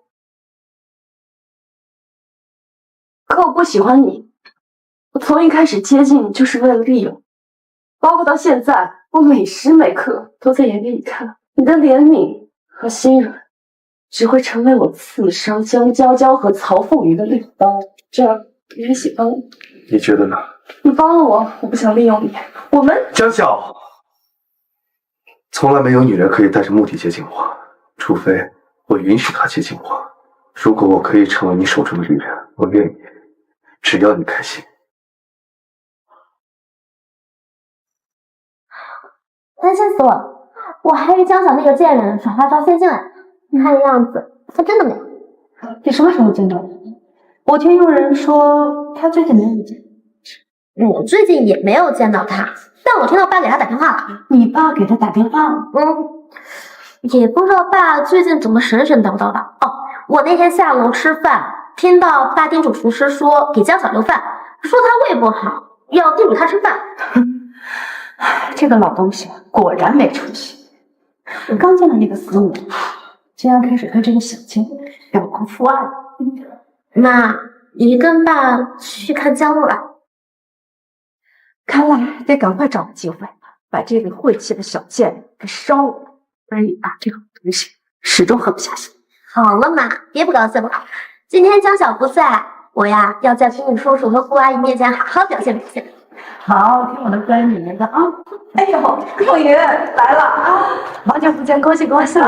可我不喜欢你。我从一开始接近你就是为了利用，包括到现在，我每时每刻都在演给你看。你的怜悯和心软，只会成为我刺伤江娇娇和曹凤仪的利刀。这样，你还喜欢我？你觉得呢？你帮了我，我不想利用你。我们江晓，从来没有女人可以带着目的接近我，除非我允许她接近我。如果我可以成为你手中的女人，我愿意，只要你开心。担心死我！我还以为江晓那个贱人耍花招先进来，你看这样子，他真的没有。你什么时候见到的？我听有人说他最近没有见。我最近也没有见到他，但我听到爸给他打电话了。你爸给他打电话了？也不知道爸最近怎么神神叨叨的。哦，我那天下楼吃饭，听到爸叮嘱厨师说给江晓留饭，说他胃不好，要叮嘱他吃饭。这个老东西果然没出息。我刚见到那个死母，竟然开始对这个小青表露父爱。妈，你跟爸去看江路了。看来得赶快找个机会把这个晦气的小贱人给烧了，不然你爸这个东西始终狠不下心。好了妈，别不高兴了。今天江晓不在，我呀要在姑姑叔叔和姑阿姨面前好好表现表现。好，听我的乖女人的啊！哎呦，凤云来了啊！好久不见，恭喜恭喜！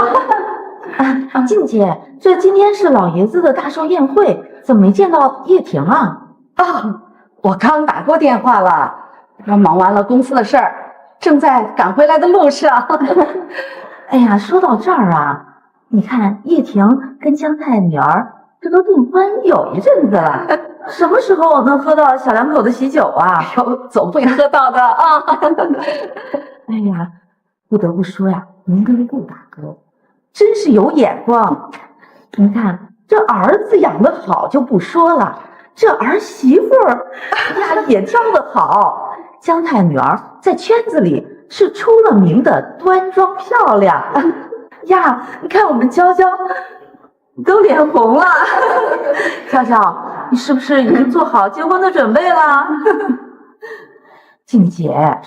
静姐，这今天是老爷子的大寿宴会，怎么没见到叶婷啊？我刚打过电话了，我忙完了公司的事儿，正在赶回来的路上。哎呀，说到这儿啊，你看叶婷跟江太女儿这都订婚有一阵子了，什么时候能喝到小两口的喜酒啊？总会喝到的啊！哎呀，不得不说呀，您跟顾大哥真是有眼光。您看这儿子养得好就不说了，这儿媳妇儿呀也挑得好，姜太女儿在圈子里是出了名的端庄漂亮呀！你看我们娇娇都脸红了。娇娇，你是不是已经做好结婚的准备了？静姐，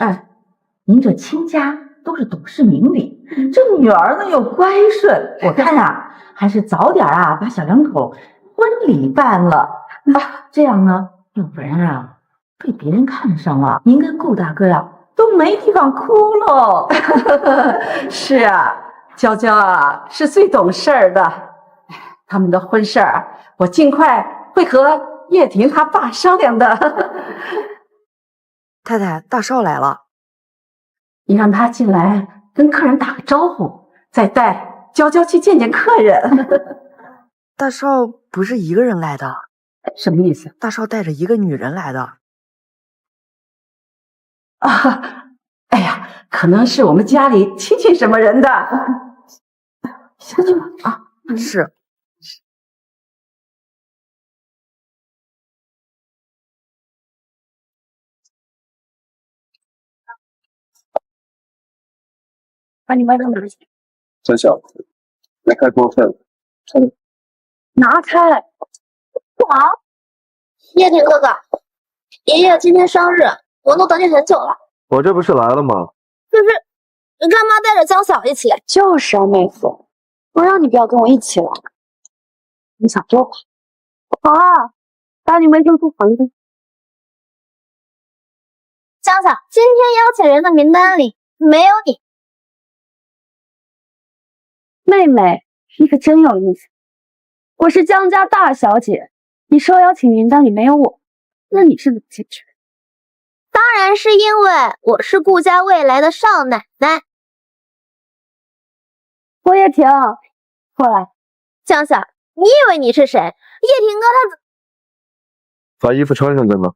您这亲家都是懂事明理，这女儿呢又乖顺，我看啊，还是早点把小两口婚礼办了这样呢，要不然被别人看上了，您跟顾大哥都没地方哭喽。是啊，娇娇是最懂事儿的，他们的婚事我尽快会和叶婷他爸商量的。太太，大少来了，你让他进来跟客人打个招呼，再带娇娇去见见客人。大少不是一个人来的。什么意思？大少带着一个女人来的。哎呀，可能是我们家里亲戚什么人的。下去吧是。把你外套拿起来。江小，别太过分了。拿开！干嘛？叶婷哥哥，爷爷今天生日，我都等你很久了。我这不是来了吗？可是你干嘛带着江小一起？就是啊，妹子，我让你不要跟我一起来，你想多吧？好啊，把你维生素还给你。江小，今天邀请人的名单里没有你。妹妹，你可真有意思。我是江家大小姐，你说邀请名单里没有我，那你是怎么进去的？当然是因为我是顾家未来的少奶奶。郭叶婷，过来。江小，你以为你是谁？叶婷哥他把衣服穿上再呢。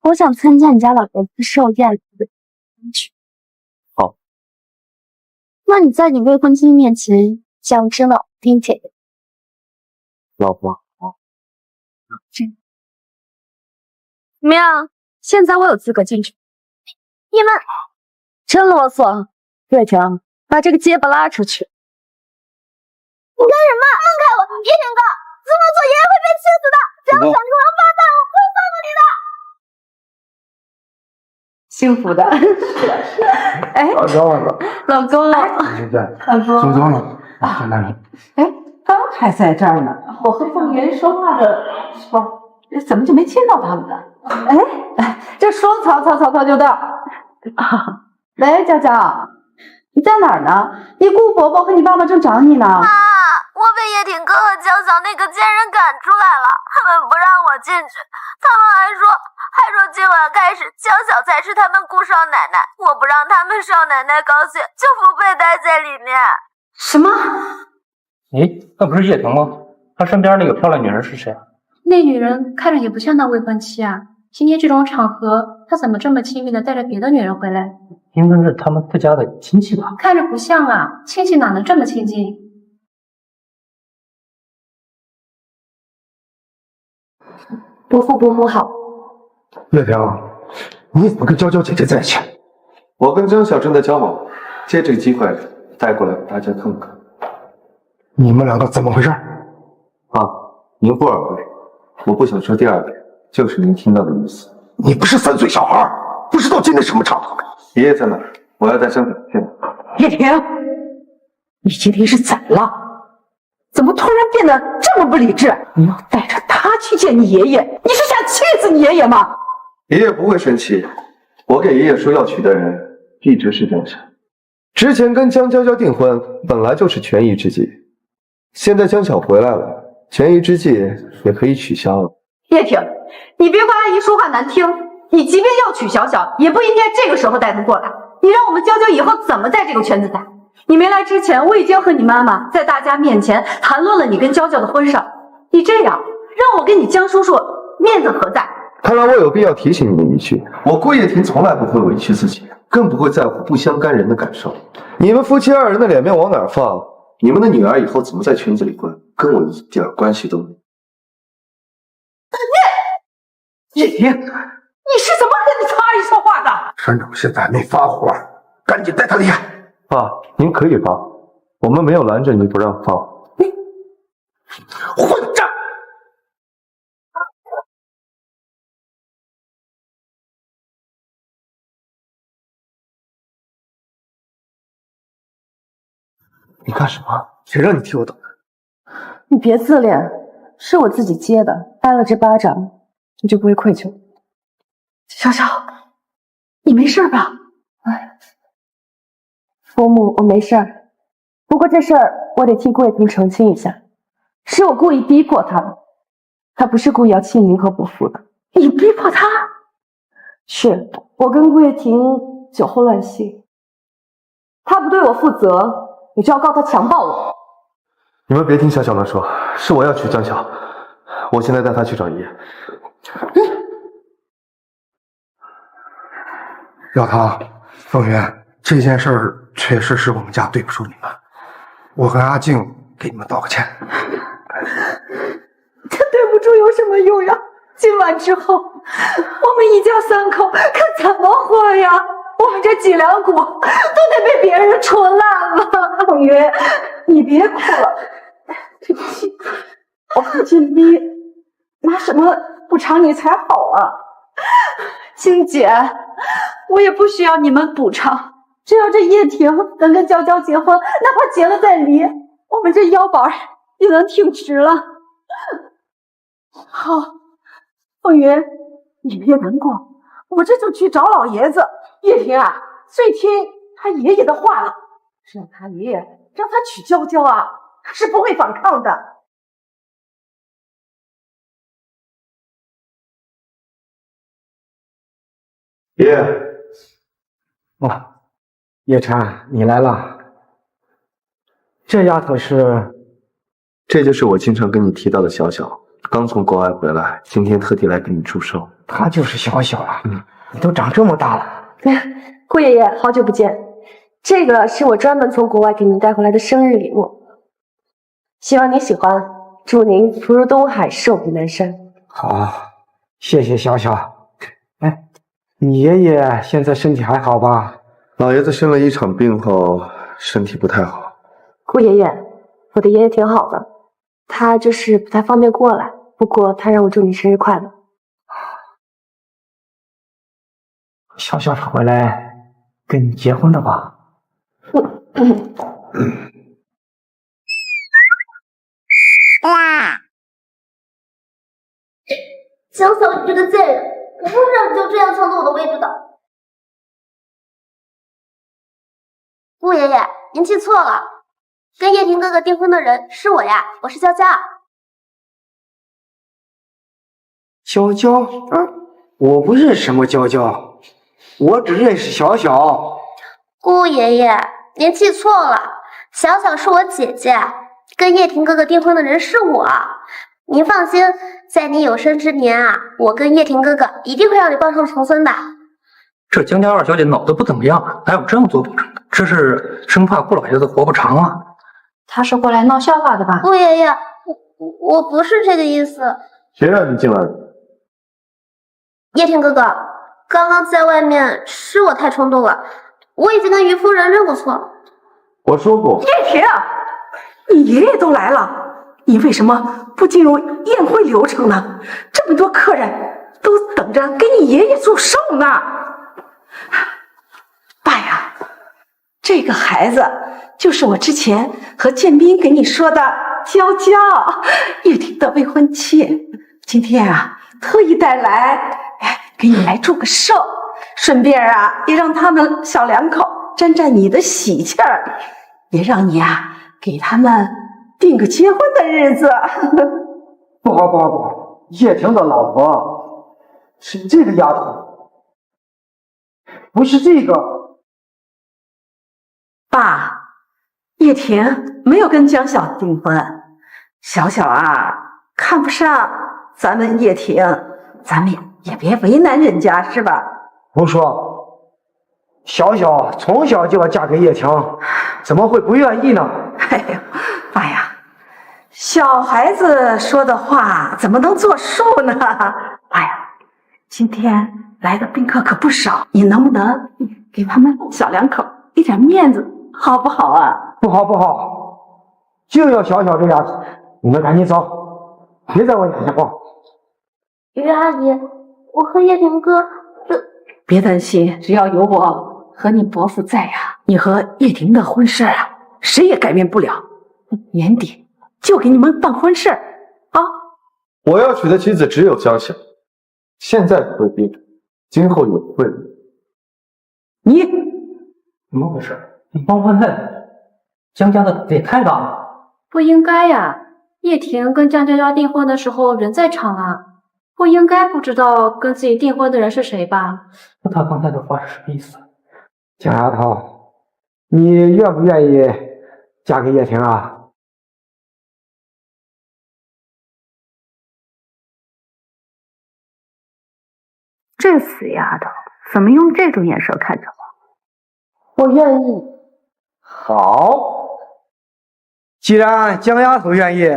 我想参加你家老爷子寿宴的去。好。那你在你未婚妻面前讲真了，听姐。老婆。怎么样？现在我有资格进去。你们真啰嗦。月婷，把这个结巴拉出去。你干什么？放开我！叶婷哥，这么做爷爷会被气死的。江小，你个王八蛋，我会放过你的。幸福的。哎，老公，现在送走了，在哪里？哎，刚还在这儿呢。我和凤元说话的时候，怎么就没见到他们呢？哎，这说曹就到。喂，娇娇，你在哪儿呢？你姑伯伯和你爸爸正找你呢。我被叶挺哥和江小那个贱人赶出来了，他们不让我进去，他们还说今晚开始江小才是他们顾少奶奶，我不让他们少奶奶高兴，就不被待在里面。什么？诶，那不是叶婷吗？她身边那个漂亮女人是谁啊？那女人看着也不像她未婚妻啊，今天这种场合，她怎么这么亲密的带着别的女人回来？应该是他们自家的亲戚吧？看着不像啊，亲戚哪能这么亲近？伯父伯母好。叶婷，你怎么跟娇娇姐姐在一起？我跟江小正在交往，借这个机会带过来给大家看看。你们两个怎么回事？您不耳闻，我不想说第二遍，就是您听到的意思。你不是3岁小孩，不知道今天什么场合。爷爷在哪儿？我要带江小见你。叶婷，你今天是怎么了？怎么突然变得这么不理智？你要带着他去见你爷爷，你是想气死你爷爷吗？爷爷不会生气，我给爷爷说要娶的人一直是江小。之前跟江娇娇订婚本来就是权宜之计，现在江小回来了，权宜之计也可以取消了。叶婷，你别怪阿姨说话难听，你即便要娶小小，也不应该这个时候带她过来。你让我们娇娇以后怎么在这个圈子待？你没来之前，我已经和你妈妈在大家面前谈论了你跟娇娇的婚事，你这样让我跟你江叔叔面子何在？看来我有必要提醒你们一句，我顾叶婷从来不会委屈自己，更不会在乎不相干人的感受。你们夫妻2人的脸面往哪儿放？你们的女儿以后怎么在圈子里混，跟我一点关系都没有。叶婷，你是怎么跟你曹阿姨说话的？山长现在还没发火，赶紧带他离开。爸，您可以发，我们没有拦着你不让发。混账！你干什么？谁让你替我挡的？你别自恋，是我自己接的，挨了这巴掌，你就不会愧疚。小小，你没事吧？哎，伯母，我没事儿。不过这事儿我得替顾叶婷澄清一下，是我故意逼迫她的，她不是故意要欺您和伯父的。你逼迫她？是我跟顾叶婷酒后乱性，她不对我负责，我就要告她强暴我。你们别听小小乱说，是我要娶江小，我现在带她去找爷爷。廖涛、凤云，这件事儿确实是我们家对不住你们，我和阿静给你们道个歉。这对不住有什么用呀？今晚之后，我们一家三口可怎么活呀？我们这脊梁骨都得被别人戳烂了。凤云，你别哭了，对不起，我和金逼拿什么补偿你才好啊？静姐，我也不需要你们补偿，只要这叶婷能跟娇娇结婚，哪怕结了再离，我们这腰板也能挺直了。好，凤云，你别难过，我这就去找老爷子。叶婷啊，最听他爷爷的话了，让他爷爷让他娶娇娇啊，他是不会反抗的。爷爷，哦，叶琛，你来了。这丫头是？这就是我经常跟你提到的小小，刚从国外回来，今天特地来给你祝寿。她就是小小啊，你都长这么大了。顾爷爷，好久不见，这个是我专门从国外给您带回来的生日礼物，希望你喜欢，祝您福如东海，寿比南山。好，谢谢小小。哎，你爷爷现在身体还好吧？老爷子生了一场病后，身体不太好。顾爷爷，我的爷爷挺好的，他就是不太方便过来，不过他让我祝你生日快乐。小小是回来跟你结婚的吧？江小，你这个贱人，我不会让你就这样抢走我的位置的。顾爷爷，您记错了，跟叶婷哥哥订婚的人是我呀，我是娇娇。娇娇？我不认识什么娇娇，我只认识小小。顾爷爷，您记错了，小小是我姐姐，跟叶婷哥哥订婚的人是我。您放心，在你有生之年啊，我跟叶婷哥哥一定会让你抱上重孙的。这江家二小姐脑子不怎么样，哪有这么做保证的？这是生怕顾老爷子活不长啊。他是过来闹笑话的吧？顾爷爷，我不是这个意思。谁让你进来的？叶婷哥哥，刚刚在外面是我太冲动了，我已经跟于夫人认过错了。我说过。叶婷，你爷爷都来了，你为什么不进入宴会流程呢？这么多客人都等着给你爷爷祝寿呢。爸呀，这个孩子就是我之前和建斌给你说的娇娇，叶婷的未婚妻。今天啊，特意带来，给你来祝个寿，顺便啊，也让他们小两口沾沾你的喜气儿，也让你啊给他们定个结婚的日子。不，叶婷的老婆是这个丫头，不是这个。爸，叶婷没有跟江小订婚，小小啊看不上咱们叶婷，咱们也别为难人家，是吧？胡说，小小从小就要嫁给叶婷，怎么会不愿意呢？哎呀，爸呀，小孩子说的话怎么能作数呢？爸呀，今天来的宾客可不少，你能不能给他们小两口一点面子，好不好啊？不好不好，就要小小这样子。你们赶紧走，别在我眼前晃。于阿姨，我和叶婷哥别担心，只要有我和你伯父在呀，你和叶婷的婚事啊，谁也改变不了。年底就给你们办婚事啊！我要娶的妻子只有江晓，现在不会变，今后也不会。你怎么回事？你帮婚嫩，江家的胆子也太大了。不应该呀，叶婷跟江娇娇订婚的时候人在场啊，不应该不知道跟自己订婚的人是谁吧？那他刚才的话是什么意思？江丫头，你愿不愿意嫁给叶婷啊？这死丫头怎么用这种眼神看着我？我愿意。好，既然江丫头愿意，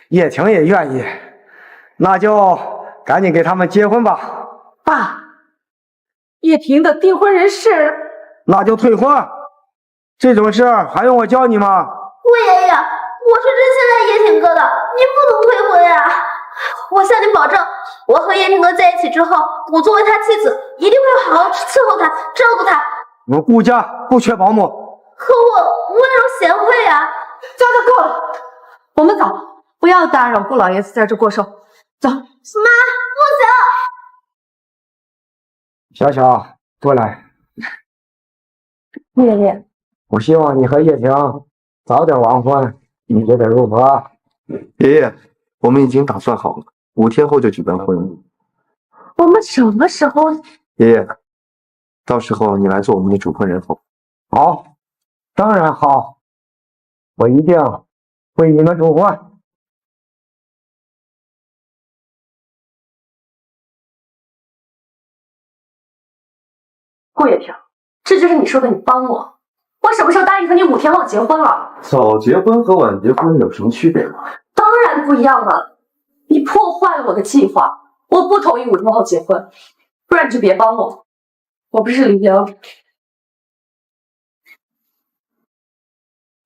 叶婷也愿意，那就赶紧给他们结婚吧。爸，叶婷的订婚人是？那就退婚。这种事还用我教你吗？顾爷爷，我是真心爱叶婷哥的，您不能退婚呀！我向您保证，我和叶婷哥在一起之后，我作为他妻子，一定会好好伺候他，照顾他。我顾家不缺保姆，可我温柔贤惠啊！家的够了，我们走，不要打扰顾老爷子在这过寿。走。妈，不行！小小，过来。顾爷爷，我希望你和叶婷早点完婚，你觉得如何？爷爷，我们已经打算好了，5天后就举办婚礼。我们什么时候？爷爷，到时候你来做我们的主婚人后。好，当然好，我一定为你们主婚。顾叶婷，这就是你说的你帮我。我什么时候答应和你5天后结婚了？早结婚和晚结婚有什么区别吗？当然不一样了。你破坏了我的计划，我不同意5天后结婚，不然你就别帮我。我不是李玲。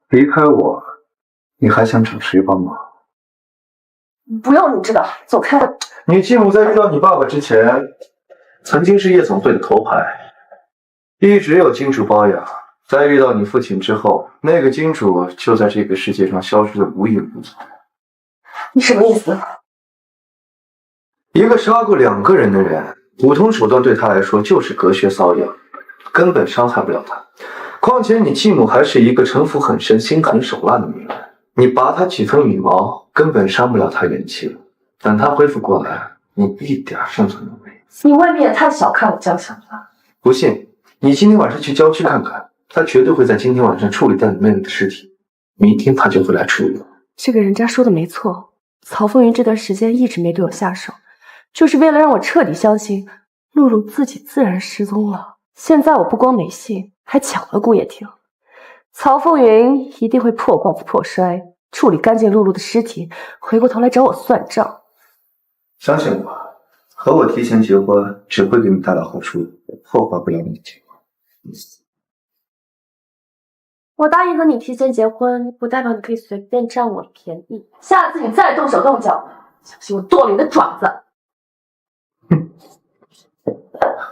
离开我，你还想找谁帮忙？不用你知道，走开我。你继母在遇到你爸爸之前，曾经是夜总会的头牌，一直有金主包养。在遇到你父亲之后，那个金主就在这个世界上消失的无影无踪。你什么意思？一个杀过2个人的人，普通手段对他来说就是隔靴搔痒，根本伤害不了他。况且你继母还是一个城府很深、心狠手辣的女人，你拔她几分羽毛，根本伤不了她元气了。等她恢复过来，你一点生存都没有。你未免也太小看我江晓了。不信，你今天晚上去郊区看看，他绝对会在今天晚上处理掉你妹妹的尸体，明天他就会来处理。这个人家说的没错，曹风云这段时间一直没对我下手，就是为了让我彻底相信露露自己自然失踪了。现在我不光没信，还抢了顾叶婷，曹风云一定会破罐子破摔，处理干净露露的尸体，回过头来找我算账。相信我，和我提前结婚只会给你带来好处，破坏不了你的计划。我答应和你提前结婚，不代表你可以随便占我的便宜。下次你再动手动脚，小心我剁了你的爪子！哼，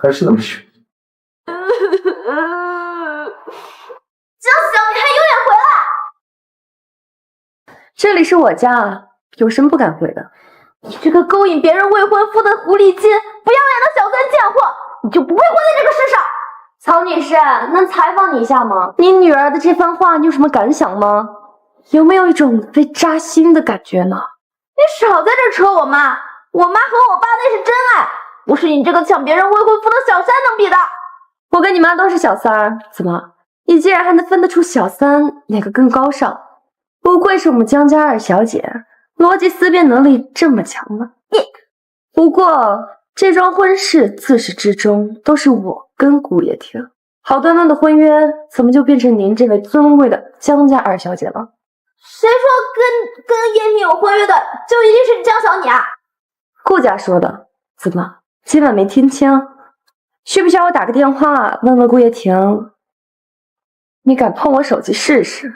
还是那么凶。江晓，你还有脸回来？这里是我家，有什么不敢回的？你这个勾引别人未婚夫的狐狸精，不要脸的小三贱货，你就不配活在这个世上！曹女士，能采访你一下吗？你女儿的这番话，你有什么感想吗？有没有一种被扎心的感觉呢？你少在这扯我妈，我妈和我爸那是真爱，不是你这个抢别人未婚夫的小三能比的。我跟你妈都是小三儿，怎么？你竟然还能分得出小三哪个更高尚？不愧是我们江家二小姐，逻辑思辨能力这么强呢。不过这桩婚事自始至终都是我跟顾叶婷，好端端的婚约，怎么就变成您这位尊贵的江家二小姐了？谁说跟叶婷有婚约的就一定是江小你啊？顾家说的，怎么今晚没听清，需不需要我打个电话问问顾叶婷？你敢碰我手机试试？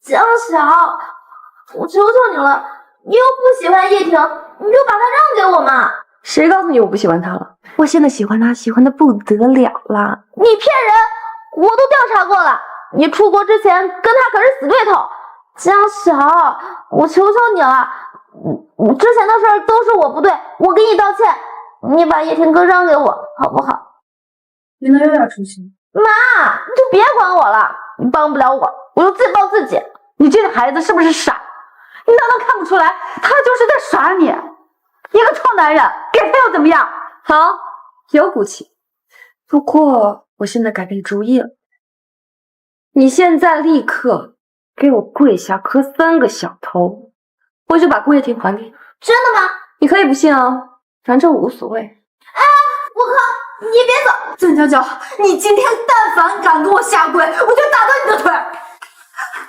江晓，我求求你了，你又不喜欢叶婷，你就把她让给我嘛。谁告诉你我不喜欢她了？我现在喜欢她，喜欢的不得了啦！你骗人！我都调查过了，你出国之前跟她可是死对头。江晓，我求求你了，之前的事儿都是我不对，我给你道歉，你把叶婷哥让给我好不好？你能有点出息？妈，你就别管我了，你帮不了我，我就自己帮自己。你这个孩子是不是傻？你难道看不出来他就是在耍你？一个臭男人给他又怎么样？好，有骨气。不过我现在改变主意了，你现在立刻给我跪下磕3个小头，我就把顾叶婷还给你。真的吗？你可以不信啊，反正我无所谓。哎，我靠，你别走！郑娇娇，你今天但凡敢跟我下跪，我就打断你的腿！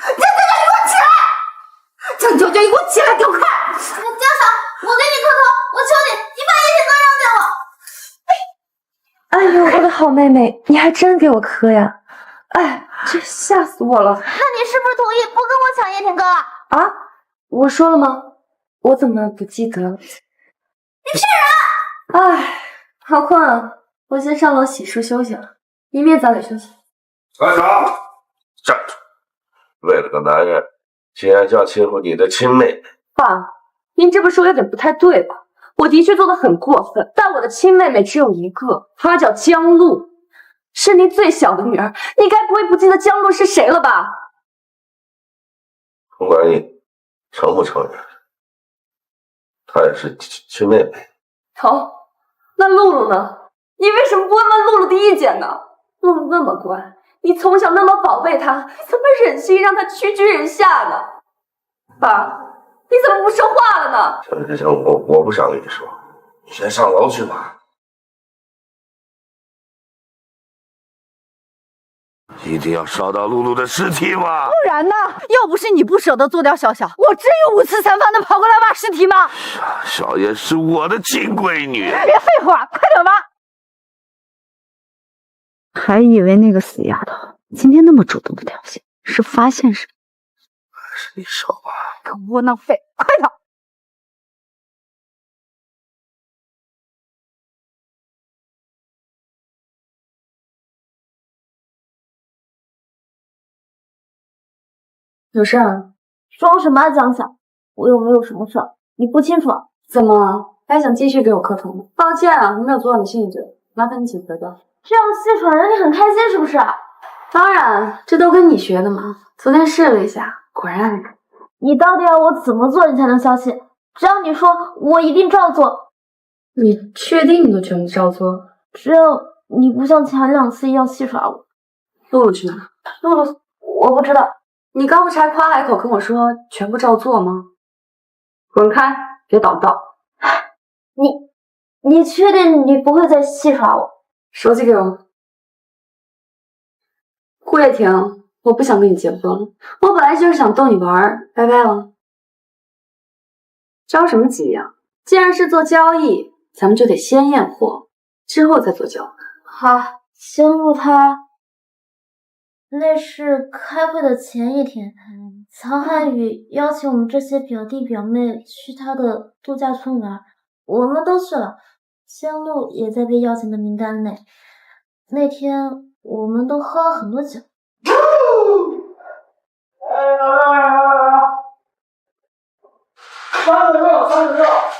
郑娇娇，你给我起来！郑娇娇，你给我起来，给我看！江晓，我给你磕头，我求你，你把叶婷哥让给我。哎呦，我的好妹妹，你还真给我磕呀！哎，这吓死我了！那你是不是同意不跟我抢叶婷哥了？啊？我说了吗？我怎么不记得了？你骗人！哎，好困啊，我先上楼洗漱休息了，你们也早点休息。团长，站住！为了个男人，竟然这样欺负你的亲妹妹！爸，您这么说有点不太对吧？我的确做得很过分，但我的亲妹妹只有一个，她叫江露，是您最小的女儿，你该不会不记得江露是谁了吧？不管你承不承认，她也是亲妹妹。好，那露露呢？你为什么不问问露露的意见呢？露露那么乖，你从小那么宝贝她，你怎么忍心让她屈居人下呢？爸，你怎么不说话了呢？行，我不想跟你说，你先上楼去吧。一定要烧到露露的尸体吗？不然呢？要不是你不舍得做掉小小，我至于5次3番的跑过来挖尸体吗？小叶是我的亲闺女。别废话，快点挖！还以为那个死丫头今天那么主动的挑衅，是发现什么？还是你手吧。个窝囊废，快点！有事儿？装什么啊，江晓？我又没有什么事儿，你不清楚？怎么还想继续给我磕头吗？抱歉啊，没有做到你心里去，麻烦你请责教。这样戏耍人，你很开心是不是？当然，这都跟你学的嘛。昨天试了一下，果然。你到底要我怎么做你才能相信？只要你说，我一定照做。你确定你都全部照做？只有你不像前2次一样戏耍我。露露去哪？露露，我不知道。你刚不是还夸海口跟我说全部照做吗？滚开，别捣蛋！你确定你不会再戏耍我？手机给我。顾叶婷，我不想跟你结婚了，我本来就是想逗你玩，拜拜了。着什么急呀？既然是做交易，咱们就得先验货，之后再做交易。好，先录他。那是开会的前一天，曹汉宇邀请我们这些表弟表妹去他的度假村玩，我们都去了，江露也在被邀请的名单内。那天我们都喝了很多酒。3个肉，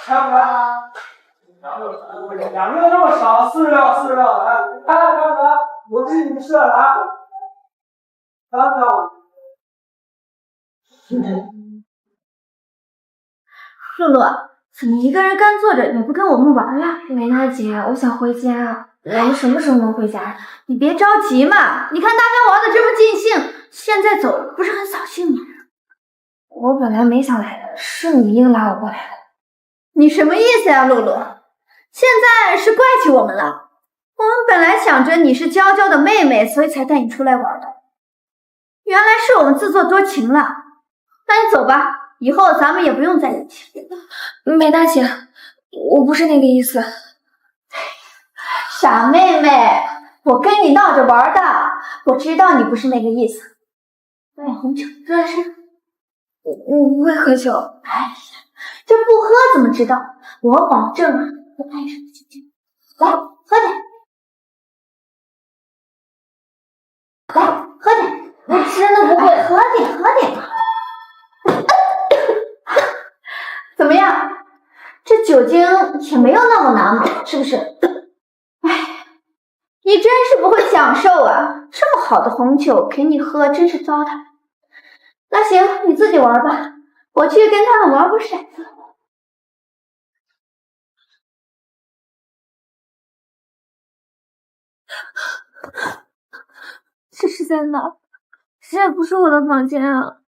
开不开？2个肉少，40六，来，我替你们试了，来。露露，怎么一个人干坐着也不跟我们玩了？梅娜姐，我想回家。我们什么时候能回家？你别着急嘛，你看大家玩的这么尽兴，现在走不是很扫兴吗？我本来没想来的，是你硬拉我过来的。你什么意思呀，露露？现在是怪起我们了？我们本来想着你是娇娇的妹妹，所以才带你出来玩的。原来是我们自作多情了。那你走吧，以后咱们也不用在一起。梅大姐，我不是那个意思。傻妹妹，我跟你闹着玩的，我知道你不是那个意思。对，红酒，这是我不会喝酒。哎呀，这不喝怎么知道？我保证啊，会爱上姐姐。来，喝点。来，喝点。我真的不会，喝点，喝点。怎么样？这酒精也没有那么难嘛，是不是？哎，你真是不会享受啊！这么好的红酒给你喝，真是糟蹋。那行，你自己玩吧，我去跟他们玩会骰子。这是在哪？这也不是我的房间啊！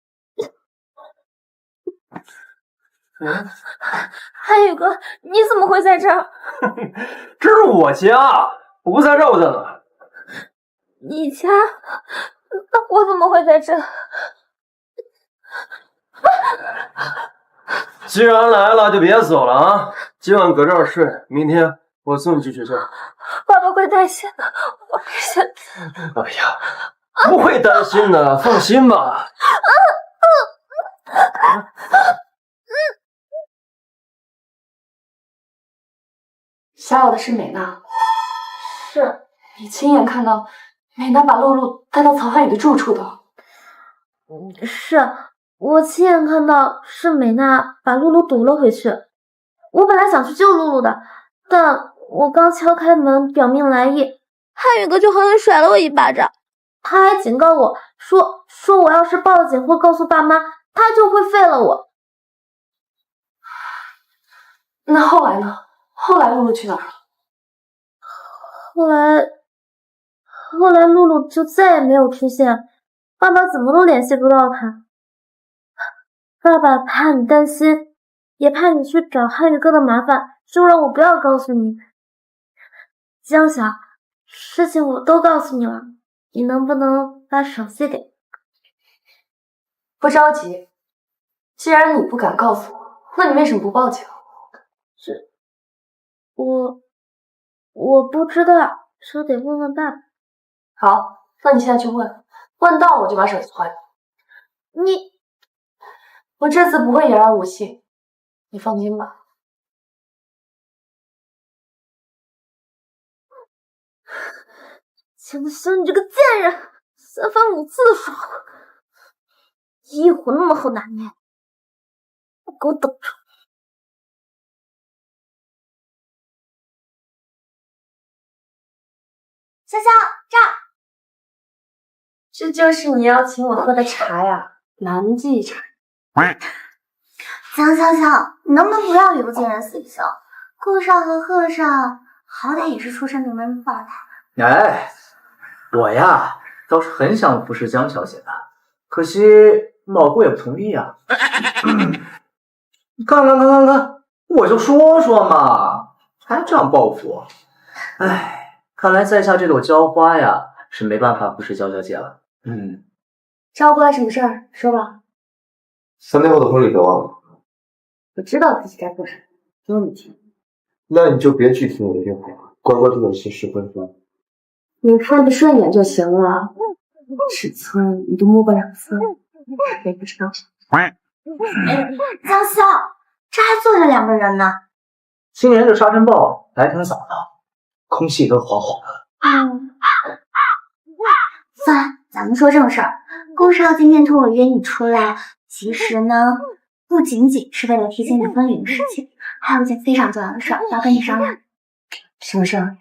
汉宇哥，你怎么会在这儿？这是我家，我不在这我在哪？你家？那我怎么会在这？既然来了就别走了啊！今晚搁这儿睡，明天我送你去学校。爸爸会担心的，我是……哎呀，不会担心的，放心吧。想要的是美娜，是你亲眼看到美娜把露露带到曹汉宇的住处的。是，我亲眼看到是美娜把露露堵了回去。我本来想去救露露的，但我刚敲开门表明来意，汉宇哥就狠狠甩了我一巴掌。他还警告我说我要是报警或告诉爸妈，他就会废了我。那后来呢？后来露露去哪儿了？后来露露就再也没有出现，爸爸怎么都联系不到她。爸爸怕你担心，也怕你去找汉宇哥的麻烦，就让我不要告诉你。江晓，事情我都告诉你了，你能不能把手机给？不着急，既然你不敢告诉我，那你为什么不报警？我不知道，这得问问爸爸。好，那你现在去问，问到我就把手机还你。我这次不会言而无信，你放心吧。江轩，你这个贱人，三番五次的耍我，一虎那么好拿捏，给我等着！潇潇，这儿。这就是你要请我喝的茶呀，南记茶。江潇潇，你能不能不要语不惊人死一笑？顾少和贺少好歹也是出身名门望的。哎，我呀倒是很想服侍江小姐的，可惜老顾也不同意啊。看，我就说嘛，还这样报复我。哎，看来在下这朵娇花呀是没办法服侍江小姐了。找我过来什么事儿？说吧。3天后的婚礼别忘了。我知道自己该做什么，不用你提。那你就别去听我的电话，乖乖做事10分钟。你看着顺眼就行了，尺寸你都摸不2次，也不知道。江潇，这还坐着2个人呢。今年这沙尘暴来挺早的，空气都黄黄的。算了，咱们说正事儿。顾少今天托我约你出来，其实呢，不仅仅是为了提醒你婚礼的事情，还有一件非常重要的事儿要跟你商量。什么事儿？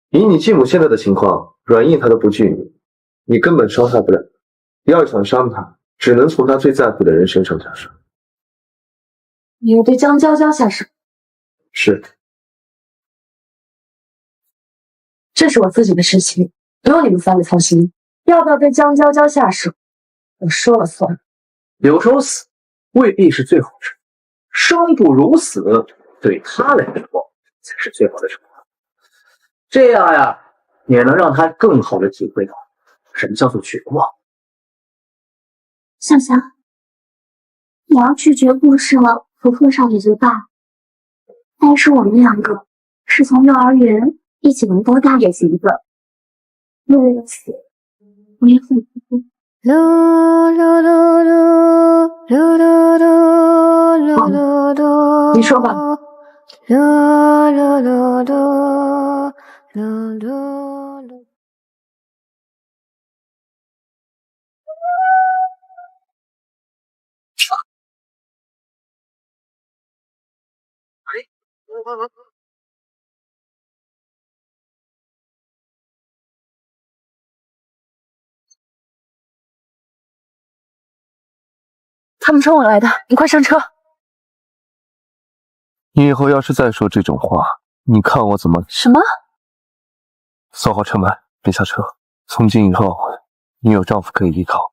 以你继母现在的情况，软硬她都不惧你，你根本伤害不了。要想伤她，只能从她最在乎的人身上下手。你又对江娇娇下手？是。这是我自己的事情，不用你们3个操心。要不要对江娇娇下手，我说了算。柳州死未必是最好的，生不如死，对他来说才是最好的惩罚。这样呀，也能让他更好的体会到什么叫做绝望。想想，你要拒绝顾少和贺少也就罢了，但是我们两个是从幼儿园一起玩到大的型的，为了死，我也很不顾。你说吧。他们冲我来的，你快上车！你以后要是再说这种话，你看我怎么……什么？锁好车门，别下车。从今以后，你有丈夫可以依靠。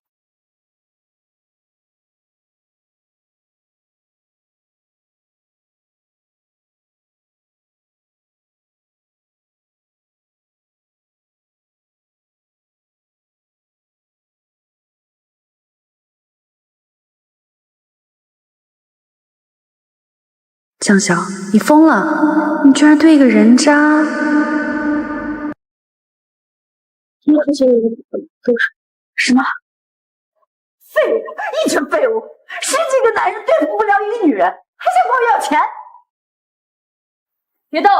江晓，你疯了！你居然对一个人渣！什么？废物，一群废物！十几个男人对付不了一个女人，还想管我要钱？别动！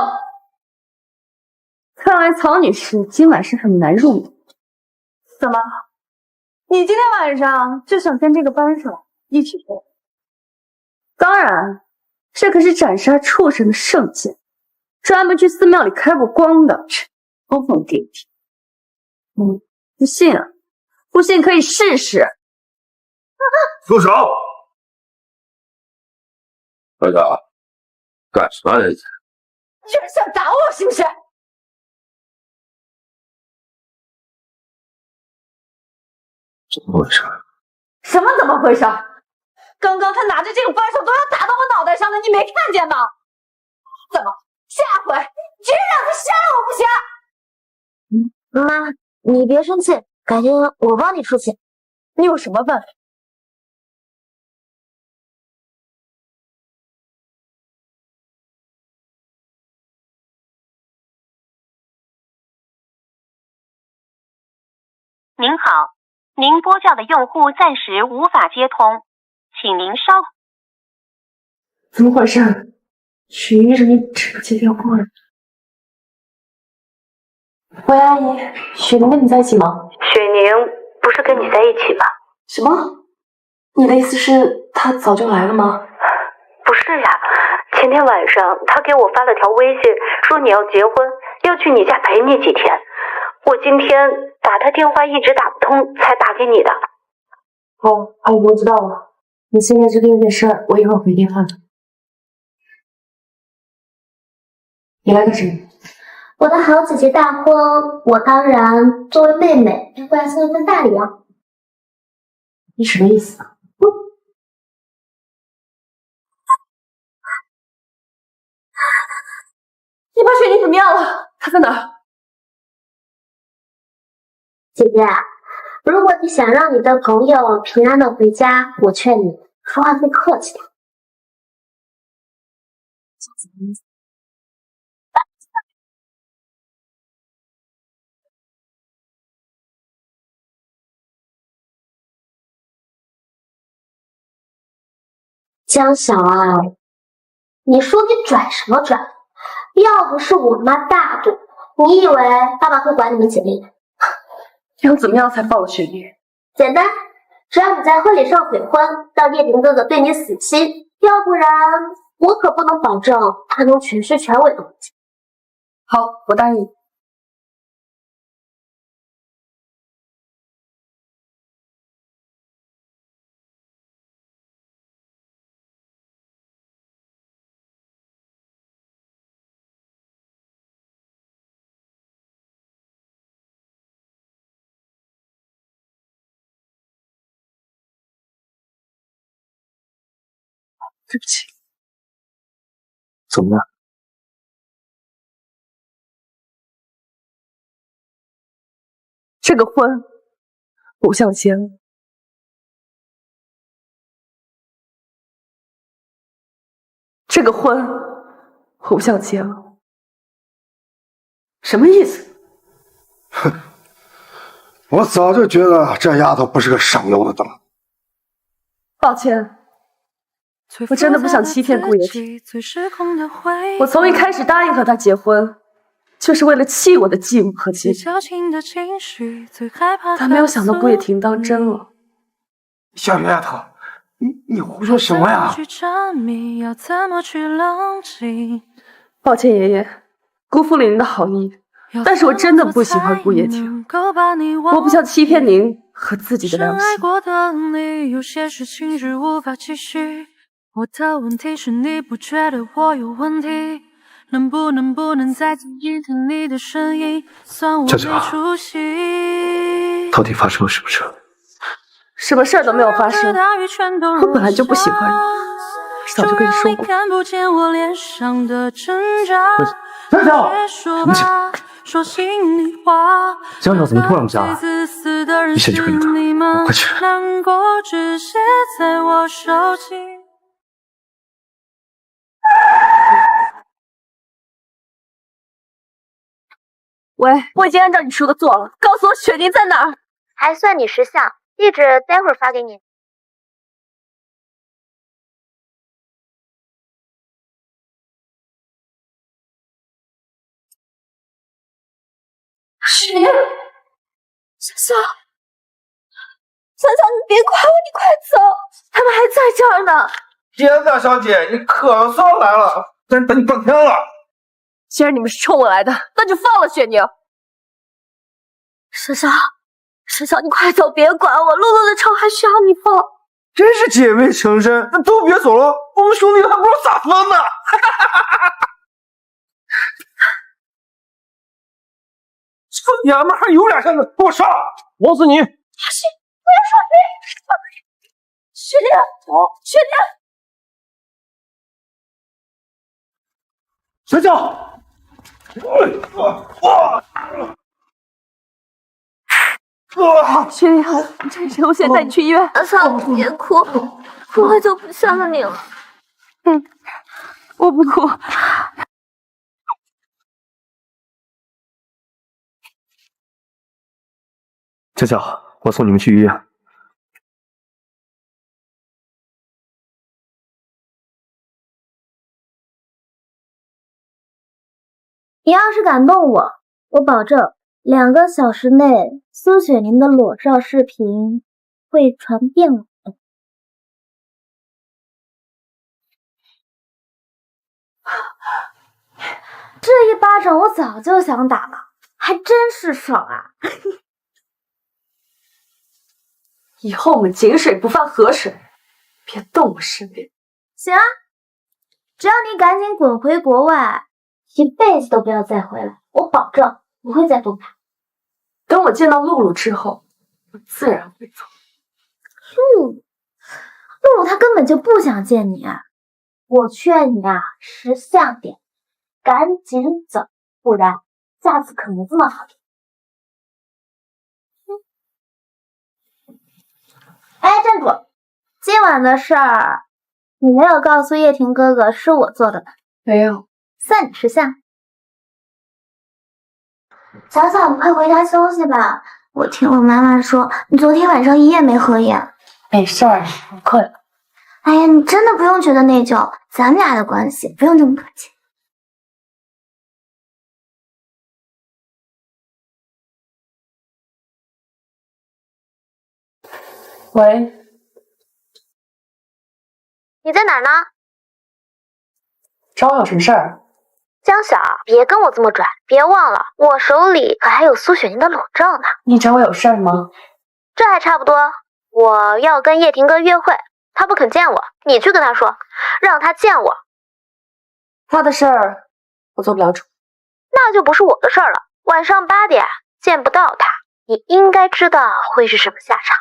看来曹女士今晚是很难入眠。怎么？你今天晚上就想跟这个扳手一起过？当然，这可是斩杀畜生的圣剑，专门去寺庙里开过光的，疯疯癫癫。不信啊？不信可以试试。住手！儿子，干什么呢？你居然想打我是不是？怎么回事？什么怎么回事？刚刚他拿着这个扳手都要打到我脑袋上了，你没看见吗？怎么下回直接让他杀了我不行？妈，你别生气，改天我帮你出气。你有什么办法？您好，您拨叫的用户暂时无法接通，请您稍。怎么回事？许医生，你直接电话。喂，阿姨，许宁跟你在一起吗？许宁不是跟你在一起吧？什么？你的意思是他早就来了吗？不是呀，前天晚上他给我发了条微信，说你要结婚，要去你家陪你几天。我今天打他电话一直打不通，才打给你的。哦，阿姨，我知道了。你现在这边有点事儿，我一会儿回电话的。你来干什么？我的好姐姐大婚，我当然作为妹妹要过来送一份大礼啊。你什么意思啊？你把水晶怎么样了？他在哪儿？姐姐，如果你想让你的朋友平安的回家，我劝你说话最客气点。江晓啊，你说你拽什么拽？要不是我妈大度，你以为爸爸会管你们姐妹？要怎么样才报了学历？简单，只要你在婚礼上悔婚，让叶婷哥哥对你死心，要不然我可不能保证他能全尸全尾的回家。好，我答应你。对不起。怎么样？这个婚不像结了。这个婚我不想结了。什么意思？哼，我早就觉得这丫头不是个省油的灯。抱歉，我真的不想欺骗顾野婷。我从一开始答应和他结婚，就是为了气我的继母和继母。但没有想到顾野婷当真了。小丫头，你胡说什么呀？抱歉，爷爷，辜负了您的好意。但是我真的不喜欢顾野婷，我不想欺骗您和自己的良心。我的问题是你不觉得我有问题？能不能再听一听你的声音？算我没出息。到底发生了什么事？什么事儿都没有发生，我本来就不喜欢你，早就跟你说过。看不见我脸上的挣扎。江小，什么情？说心里话。江小怎么突然不下来？你先去跟着他，我快去。难过只写在我手机。喂，我已经按照你说的做了，告诉我雪宁在哪儿。还算你识相，地址待会儿发给你。雪宁，小小，你别管我，你快走，他们还在这儿呢。别的，小姐，你可算来了，咱等你半天了。既然你们是冲我来的，那就放了雪宁。小小，你快走，别管我，露露的仇还需要你报。真是姐妹情深，那都别走了，我们兄弟还不知道咋分呢。这娘们还有脸上的，给我上！我死你！不要说雪宁，雪宁，小小，雪宁，这事我先带你去医院。小别哭，我就不想你了。我不哭。江小，我送你们去医院。你要是敢动我，我保证2个小时内，苏雪宁的裸照视频会传遍网。这一巴掌我早就想打了，还真是爽啊！以后我们井水不犯河水，别动我身边。行啊，只要你赶紧滚回国外，一辈子都不要再回来，我保证不会再动他。等我见到露露之后，我自然会走。露露她根本就不想见你，我劝你啊，识相点，赶紧走，不然下次可没这么好。哎，站住！今晚的事儿，你没有告诉叶婷哥哥是我做的吧？没有，算你识相。小小，你快回家休息吧。我听我妈妈说，你昨天晚上一夜没合眼。没事儿，我困了。哎呀，你真的不用觉得内疚，咱们俩的关系不用这么客气。喂，你在哪儿呢？找我有什么事儿？江小，别跟我这么拽，别忘了我手里可还有苏雪宁的裸照呢。你找我有事儿吗？这还差不多，我要跟叶婷哥约会，他不肯见我，你去跟他说，让他见我。他的事儿我做不了主，那就不是我的事儿了。晚上8点见不到他，你应该知道会是什么下场。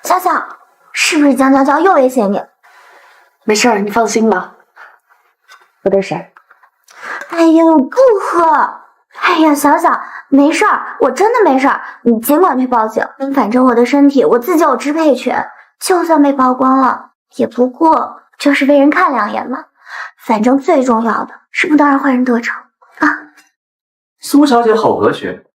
小小，是不是江娇娇又威胁你？没事儿，你放心吧。有点事儿。哎呀，不喝。哎呀，小小，没事儿，我真的没事儿，你尽管去报警。反正我的身体我自己有支配权，就算被曝光了，也不过就是为人看两眼嘛。反正最重要的是不能让坏人得逞啊。苏小姐好和煦。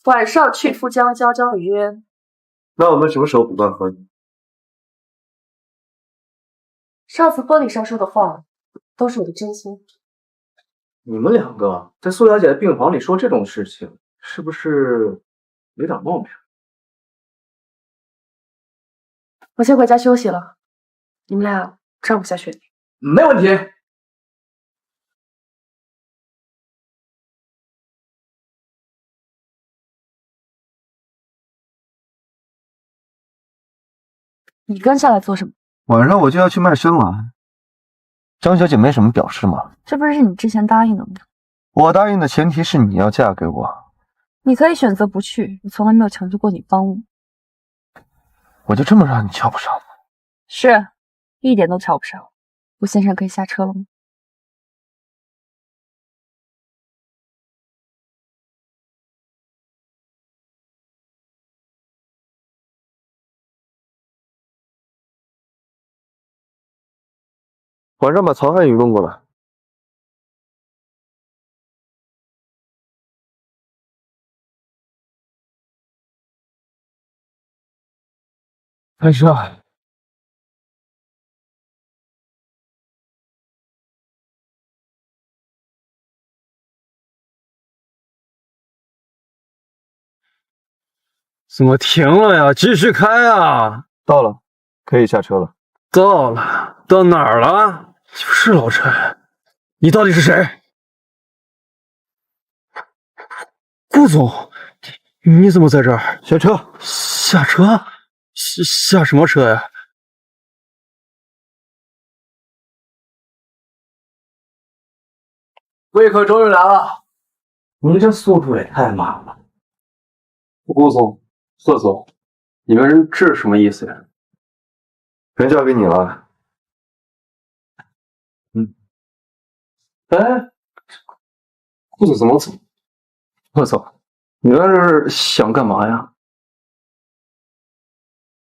晚上去富江交交约。那我们什么时候补办婚礼？上次婚礼上说的话，都是我的真心。你们两个在苏小姐的病房里说这种事情，是不是有点冒昧？我先回家休息了，你们俩照顾下雪妮。没问题。你跟下来做什么？晚上我就要去卖身了。张小姐没什么表示吗？这不是你之前答应的吗？我答应的前提是你要嫁给我。你可以选择不去，我从来没有强求过你帮我。我就这么让你瞧不上吗？是，一点都瞧不上。吴先生可以下车了吗？晚上把曹汉宇弄过来。开车。怎么停了呀？继续开啊！到了，可以下车了。到了，到哪儿了？就是老陈，你到底是谁？顾总，你怎么在这儿？下车。下车？下什么车呀？贵客终于来了，您这速度也太慢了。顾总、贺总，你们这是什么意思呀？人交给你了。哎，顾总怎么走？贺总，你来这儿想干嘛呀？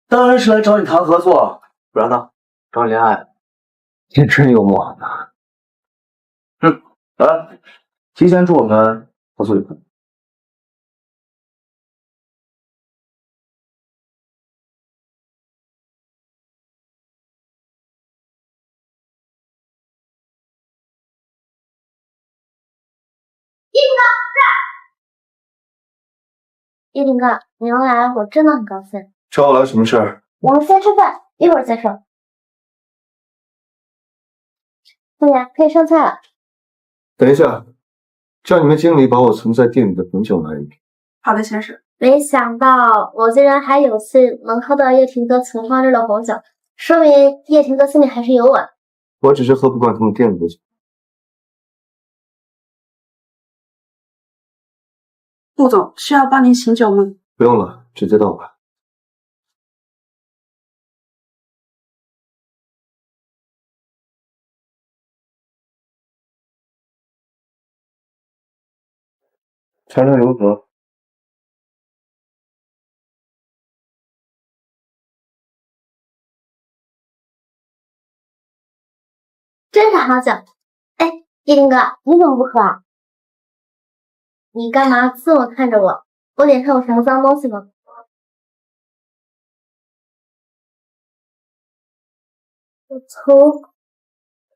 当然是来找你谈合作，不然呢？找你恋爱。你真幽默。来，提前祝我们合作愉快。叶挺哥，你能来，我真的很高兴。找我来什么事儿？我们先吃饭，一会儿再说。凤姐，可以上菜了。等一下，叫你们经理把我存在店里的红酒拿一瓶。好的，先生。没想到我竟然还有幸能喝到叶挺哥存放着的红酒，说明叶挺哥心里还是有我。我只是喝不惯他们店里的酒。顾总，需要帮您醒酒吗？不用了，直接倒吧。尝尝如何？真是好酒。哎，叶挺哥，你怎么不喝啊？你干嘛这么看着我？我脸上有什么脏东西吗？我头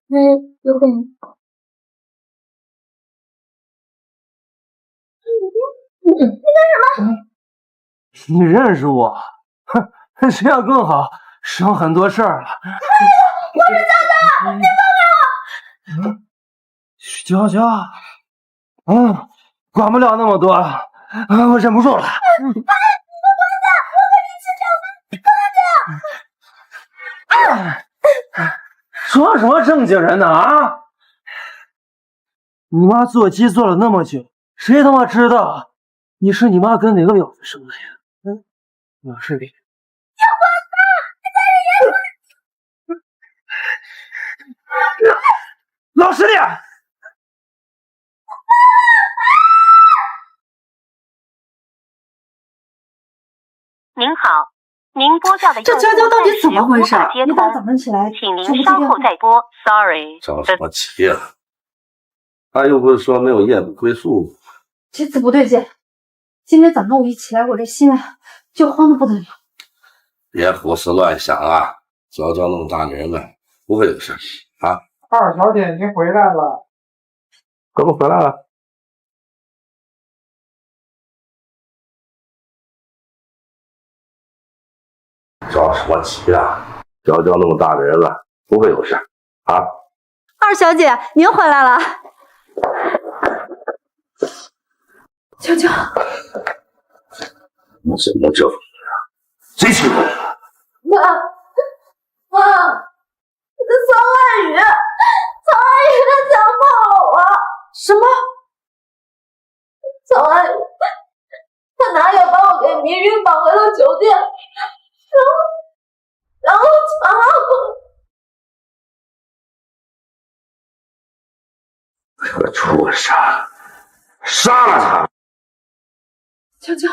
还有点……你干什么？你认识我？哼，这样更好，省很多事儿了。我是娇娇，你放开我！娇娇，管不了那么多了，我忍不住了。你的脖子，我给你吃饺子，放开！说什么正经人呢啊！你妈做鸡做了那么久，谁他妈知道你是你妈跟哪个婊子生的呀？我是你。小瓜子，你在这里！老实点！您好，您拨叫的这娇娇到底怎么回事？一大早上起来，请您稍后再拨。Sorry。着什么急呀？他又不是说没有夜不归宿。这次不对劲，今天早上我一起来，我这心啊就慌得不得了。别胡思乱想啊！娇娇那么大人了，不会有事啊。二小姐，您回来了。怎么回来了？着什么急啊？娇娇那么大的人了，不会有事啊。二小姐，您回来了。娇娇，我怎么这么谁欺负你了？妈，曹万宇他强暴我。什么？曹万宇，他拿药把我给迷晕，绑回了酒店，然后强暴我。这个畜生，杀了他！娇娇。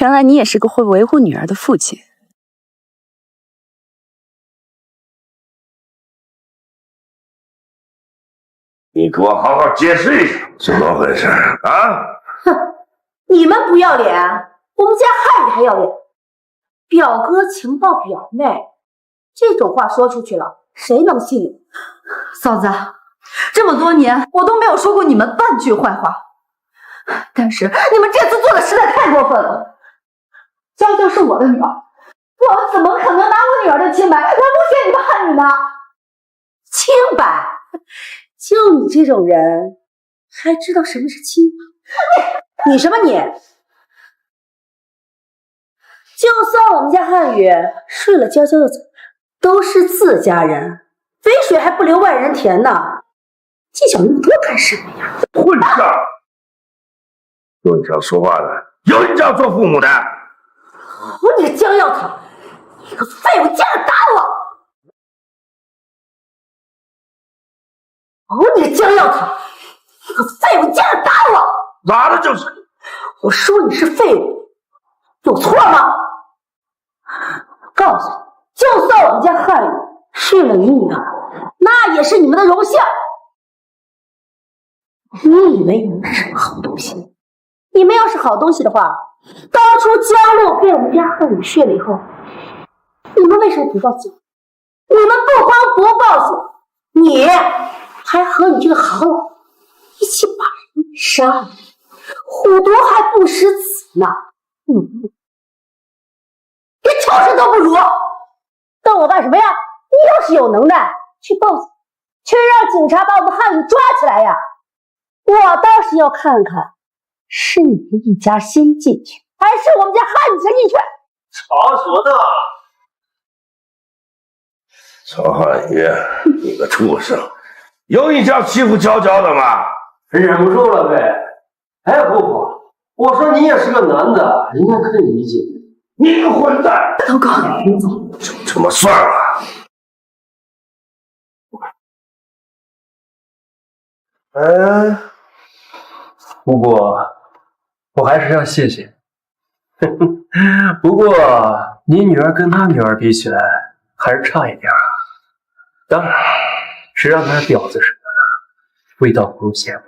原来你也是个会维护女儿的父亲。你给我好好解释一下，怎么回事啊？哼，你们不要脸，我们家汉语还要脸。表哥情报表妹，这种话说出去了，谁能信你？嫂子，这么多年我都没有说过你们半句坏话，但是你们这次做的实在太过分了。娇娇是我的女儿，我怎么可能拿我女儿的清白来诬陷你们汉语呢？清白？就你这种人，还知道什么是清白？你什么你？就算我们家汉语睡了娇娇的嘴，都是自家人，肥水还不流外人田呢，计较那么多干什么呀？混账！有你这样说话的，有你这样做父母的！你个江药草，你个废物，竟然打我！你个江药草，你个废物，竟然打我！打的就是你！我说你是废物，有错吗？告诉你，就算我们家汉语睡了你女儿，那也是你们的荣幸。你以为你们是好东西？你们要是好东西的话，当初江路被我们家汉语睡了以后，你们为什么不报警？你们不光不报警，你还和你这个好老婆一起把人给杀了，虎毒还不食子呢。连畜生都不如！瞪我干什么呀？你要是有能耐，去报警，去让警察把我们汉语抓起来呀！我倒是要看看，是你们一家先进去，还是我们家汉语先进去？吵什么呢？曹汉宇，你个畜生，有你这样欺负娇娇的吗？忍不住了呗。哎，婆婆，我说你也是个男的，应该可以理解。你个混蛋！老公，就这么算了。不过我还是要谢谢。不过你女儿跟他女儿比起来，还是差一点啊。当然，谁让他是婊子似的，味道不如咸我。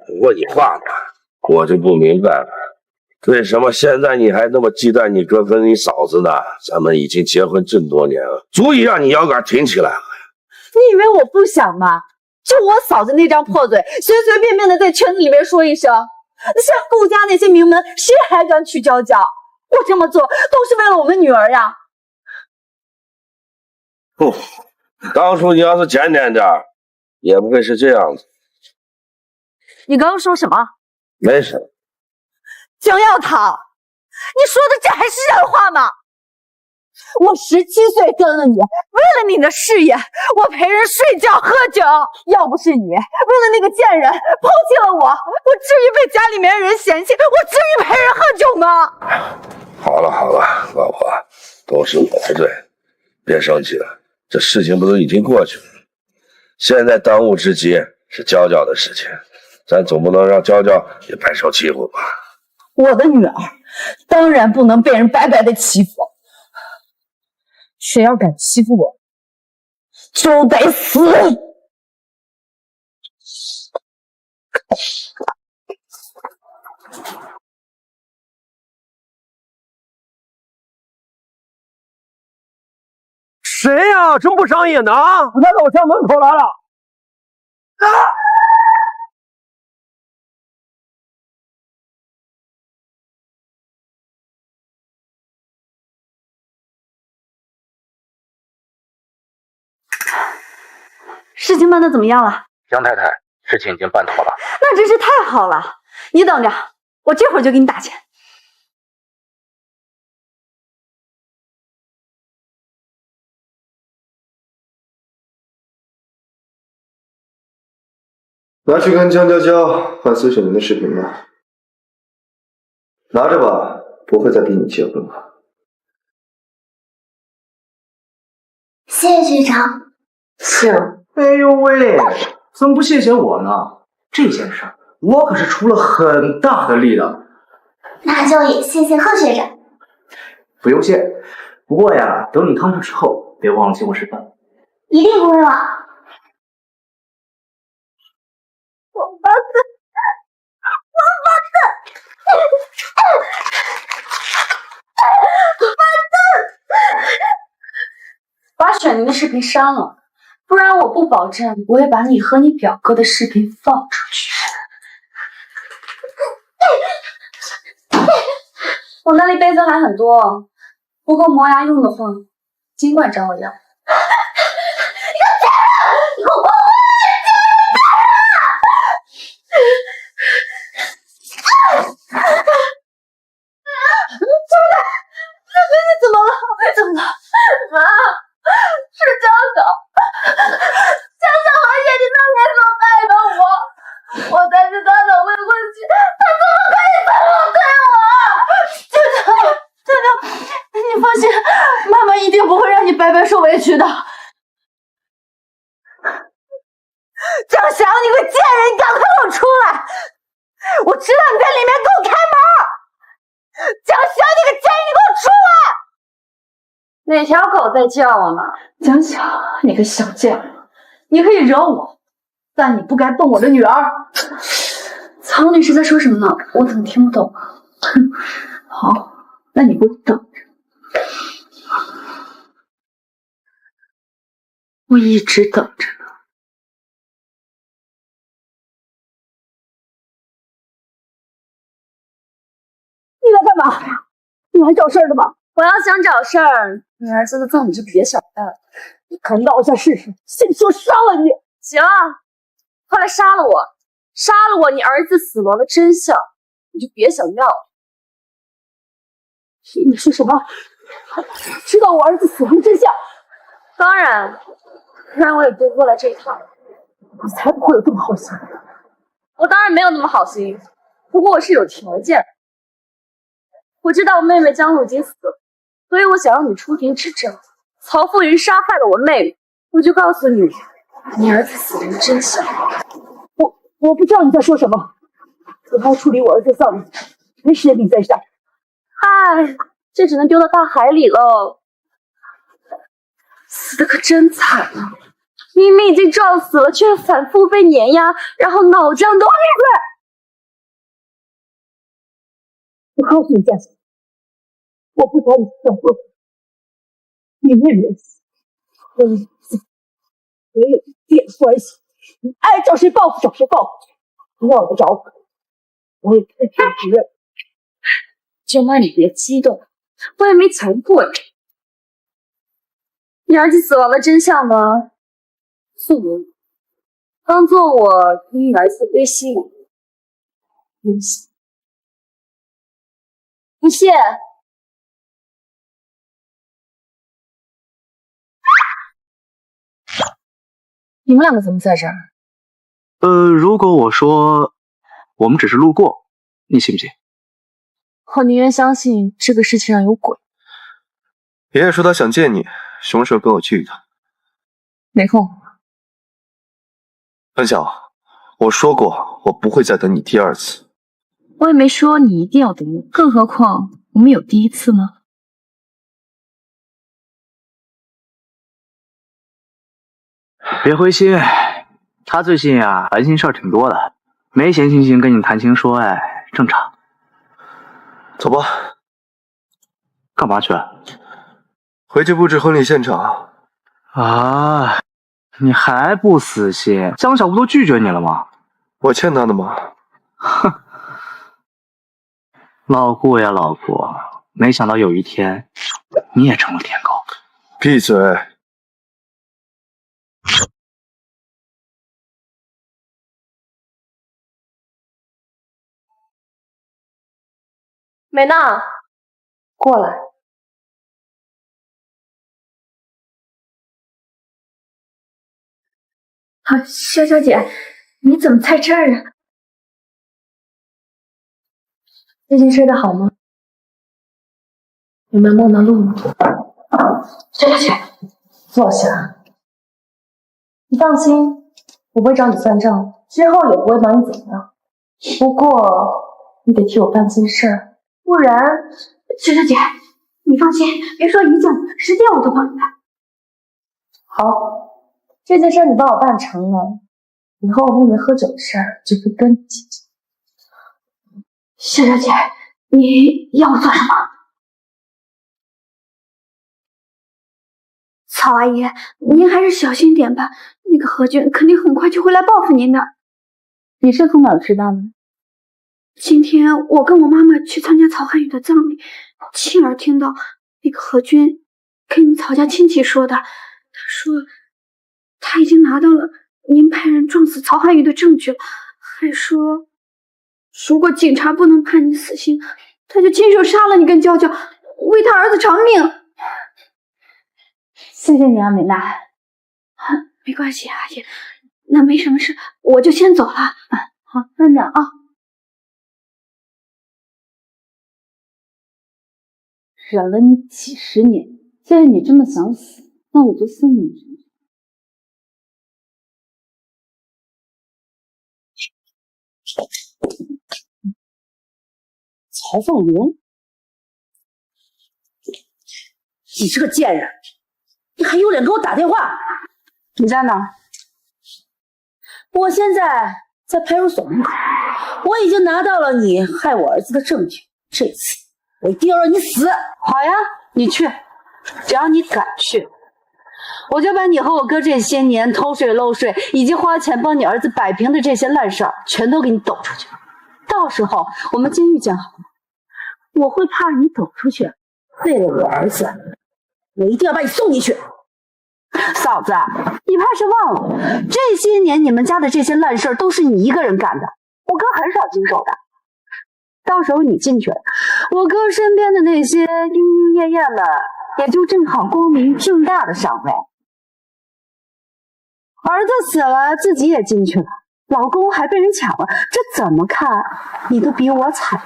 我问你话呢，我就不明白了，为什么现在你还那么忌惮你哥跟你嫂子呢？咱们已经结婚这么多年了，足以让你腰杆挺起来了。你以为我不想吗？就我嫂子那张破嘴，随随便便的在圈子里面说一声，像顾家那些名门，谁还敢娶娇娇？我这么做都是为了我们女儿呀。当初你要是检点点，也不会是这样子。你刚刚说什么？没事。江耀堂，你说的这还是人话吗？我17岁跟了你，为了你的事业，我陪人睡觉喝酒。要不是你为了那个贱人抛弃了我，我至于被家里面人嫌弃？我至于陪人喝酒吗？好了好了，老婆，都是我的罪，别生气了。这事情不都已经过去了？现在当务之急是娇娇的事情，咱总不能让娇娇也白受欺负吧？我的女儿当然不能被人白白的欺负。谁要敢欺负我，就得死！谁呀？这么不上瘾呢？我在楼下门口来了。啊！事情办得怎么样了？杨太太，事情已经办妥了。那真是太好了！你等着，我这会儿就给你打钱。拿去跟江娇娇换孙雪莲的视频吧。拿着吧，不会再逼你结婚了。谢谢学长。谢。哎呦喂，怎么不谢谢我呢？这件事我可是出了很大的力的。那就也谢谢贺学长。不用谢，不过呀，等你康复之后，别忘了请我吃饭。一定不会忘。王八蛋！王八蛋！把雪宁的视频删了，不然我不保证不会把你和你表哥的视频放出去。我那里备份还很多，不够磨牙用的话，尽管找我要。你个贱人！你给我滚！怎么了？怎么了？妈，是娇娇，娇娇和姐姐当年所拜的我才是她的未婚妻，她怎么可以这么对我？娇娇，你放心，妈妈一定不会让你白白受委屈的。江翔，你个贱人，你赶快给我出来！我知道你在里面，给我开门！江翔，你个贱人，你给我出来！哪条狗在叫呢？江翔，你个小贱人，你可以惹我，但你不该动我的女儿。曹女士在说什么呢？我怎么听不懂啊？好，那你给我等着。我一直等着呢。你来干嘛？你来找事儿的吧？我要想找事儿，你儿子的葬你就别想办了。你敢闹下试试？信不信我杀了你？行，快来杀了我！杀了我！你儿子死亡的真相，你就别想要了。你说什么？知道我儿子死亡的真相？当然，不然我也对不过来这一套。你才不会有这么好心。我当然没有那么好心，不过我是有条件的。我知道我妹妹江露已经死了，所以我想让你出庭指证曹富云杀害了我妹妹。我就告诉你，你儿子死亡的真相。我不知道你在说什么。我还要处理我儿子的丧礼，没时间跟你再战。唉，这只能丢到大海里喽。死的可真惨啊！明明已经撞死了，却反复被碾压，然后脑浆都……闭嘴！我告诉你，江翔，我不找你算账。你妹妹死和你死没有一点关系，你爱找谁报复找谁报复，要得着我也不会承认。舅妈，你别激动，我也没强迫你。你儿子死亡的真相呢？素云，当做我给你儿子微信联系。不谢。你们两个怎么在这儿？如果我说我们只是路过，你信不信？我宁愿相信这个世界上有鬼。爷爷说他想见你，什么时候跟我去一趟？没空。文晓，我说过我不会再等你第二次。我也没说你一定要等我，更何况我们有第一次吗？别灰心，他最近啊烦心事儿挺多的，没闲心情跟你谈情说爱，正常。走吧。干嘛去？回去布置婚礼现场。啊，你还不死心？江小不都拒绝你了吗？我欠他的吗？哼，老顾呀老顾，没想到有一天你也成了舔狗。闭嘴！美娜，过来。啊，肖小姐，你怎么在这儿啊？最近睡得好吗？有没有梦到露露？肖小姐，坐下。你放心，我不会找你算账，之后也不会把你怎么样。不过你得替我办件事儿，不然……肖小姐，你放心，别说一件，10件我都帮你办。好，这件事你帮我办成了，以后我妹妹喝酒的事儿就会跟你解决。肖小姐，你要我做什么？曹阿姨，您还是小心点吧，那个何俊肯定很快就会来报复您的。你是从哪儿知道的？今天我跟我妈妈去参加曹汉宇的葬礼，亲耳听到那个何军跟你曹家亲戚说的。他说他已经拿到了您派人撞死曹汉宇的证据了，还说如果警察不能判你死刑，他就亲手杀了你跟娇娇，为他儿子偿命。谢谢你啊，美娜。没关系，阿姨，那没什么事，我就先走了。好，慢点啊。忍了你几10年，现在你这么想死，那我就送你一程。曹凤云，你这个贱人，你还有脸给我打电话？你在哪儿？我现在在派出所门口，我已经拿到了你害我儿子的证据，这次我一定要让你死！好呀，你去，只要你敢去，我就把你和我哥这些年偷税漏税以及花钱帮你儿子摆平的这些烂事儿全都给你抖出去。到时候我们监狱见好了。我会怕你抖出去，为了我儿子，我一定要把你送进去。嫂子，你怕是忘了，这些年你们家的这些烂事儿都是你一个人干的，我哥很少经手的。到时候你进去了，我哥身边的那些莺莺燕燕们也就正好光明正大的上位。儿子死了，自己也进去了，老公还被人抢了，这怎么看你都比我惨。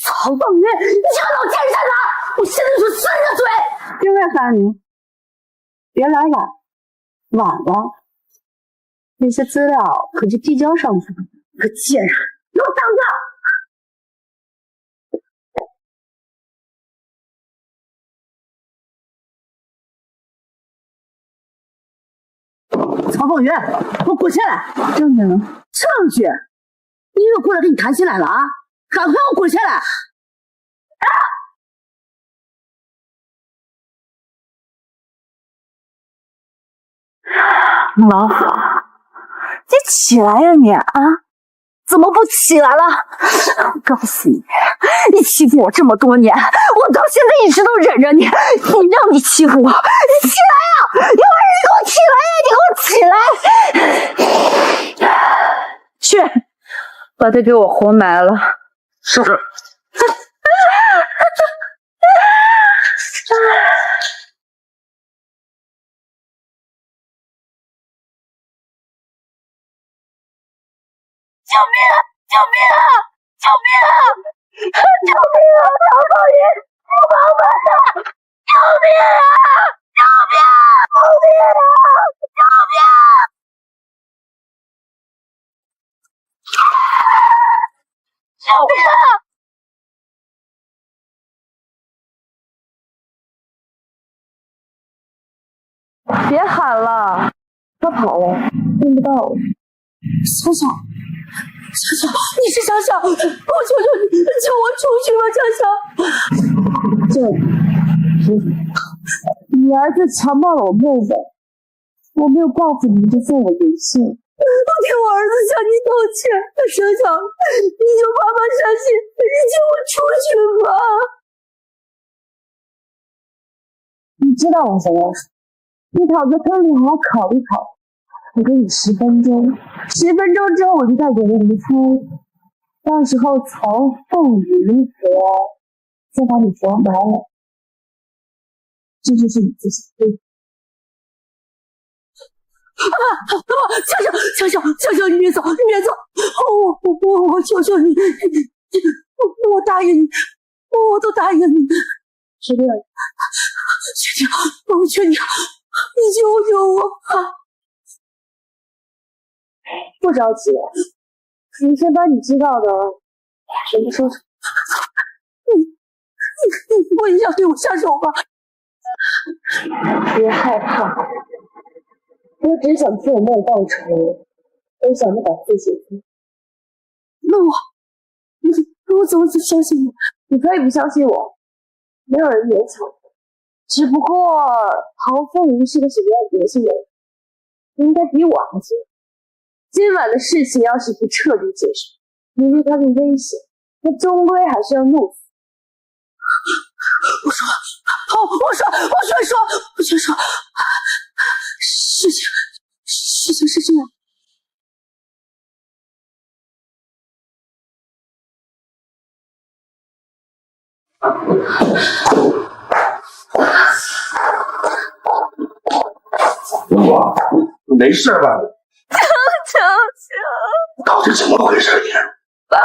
曹凤云，你这个老贱人在哪？我现在就撕你的嘴！就在烦你，别来晚，晚了那些资料可就递交上去了。个贱人，给我等着！曹凤云，给我滚下来！证据呢？证据？你以为我过来跟你谈心来了啊？赶快给我滚下来！老虎，你起来呀你啊！怎么不起来了？我告诉你，你欺负我这么多年，我到现在一直都忍着你，让你欺负我，你起来呀！有本事你给我起来呀！你给我起来！去，把他给我活埋了。是。救命！救命！救命！救命啊！曹少爷，你帮忙啊！救命啊！救命！救命啊！救命！救命！别喊了，他跑了，听不到了。小小，你是小小，我求求你，救我出去吧，小小。你儿子强暴了我妹妹，我没有报复你，就算我人性。我替我儿子向你道歉，小小，你就爸爸伤心，你救我出去吧。你知道我想要什么？你躺在坑里好好考虑考虑。我给你10分钟，10分钟之后我就带给了渔夫，到时候从凤鱼河再把你活埋了，这就是你自己的。小小，你别走，你别走！我求求你，我答应你，我都答应你。是这样，求求，我求你，你救救我！不着急，你先把你知道的全部说出来。你不会想对我下手吧？别害怕，我只想替我妹报仇，我想着把自己。那我怎么相信你？你可以不相信我，没有人勉强我。只不过豪风云是个什么样的德行人，你应该比我还清楚。今晚的事情要是不彻底解释，明日他的危险，那终归还是要弄死。我说，事情是这样。我没事吧？求，到底怎么回事？你爸，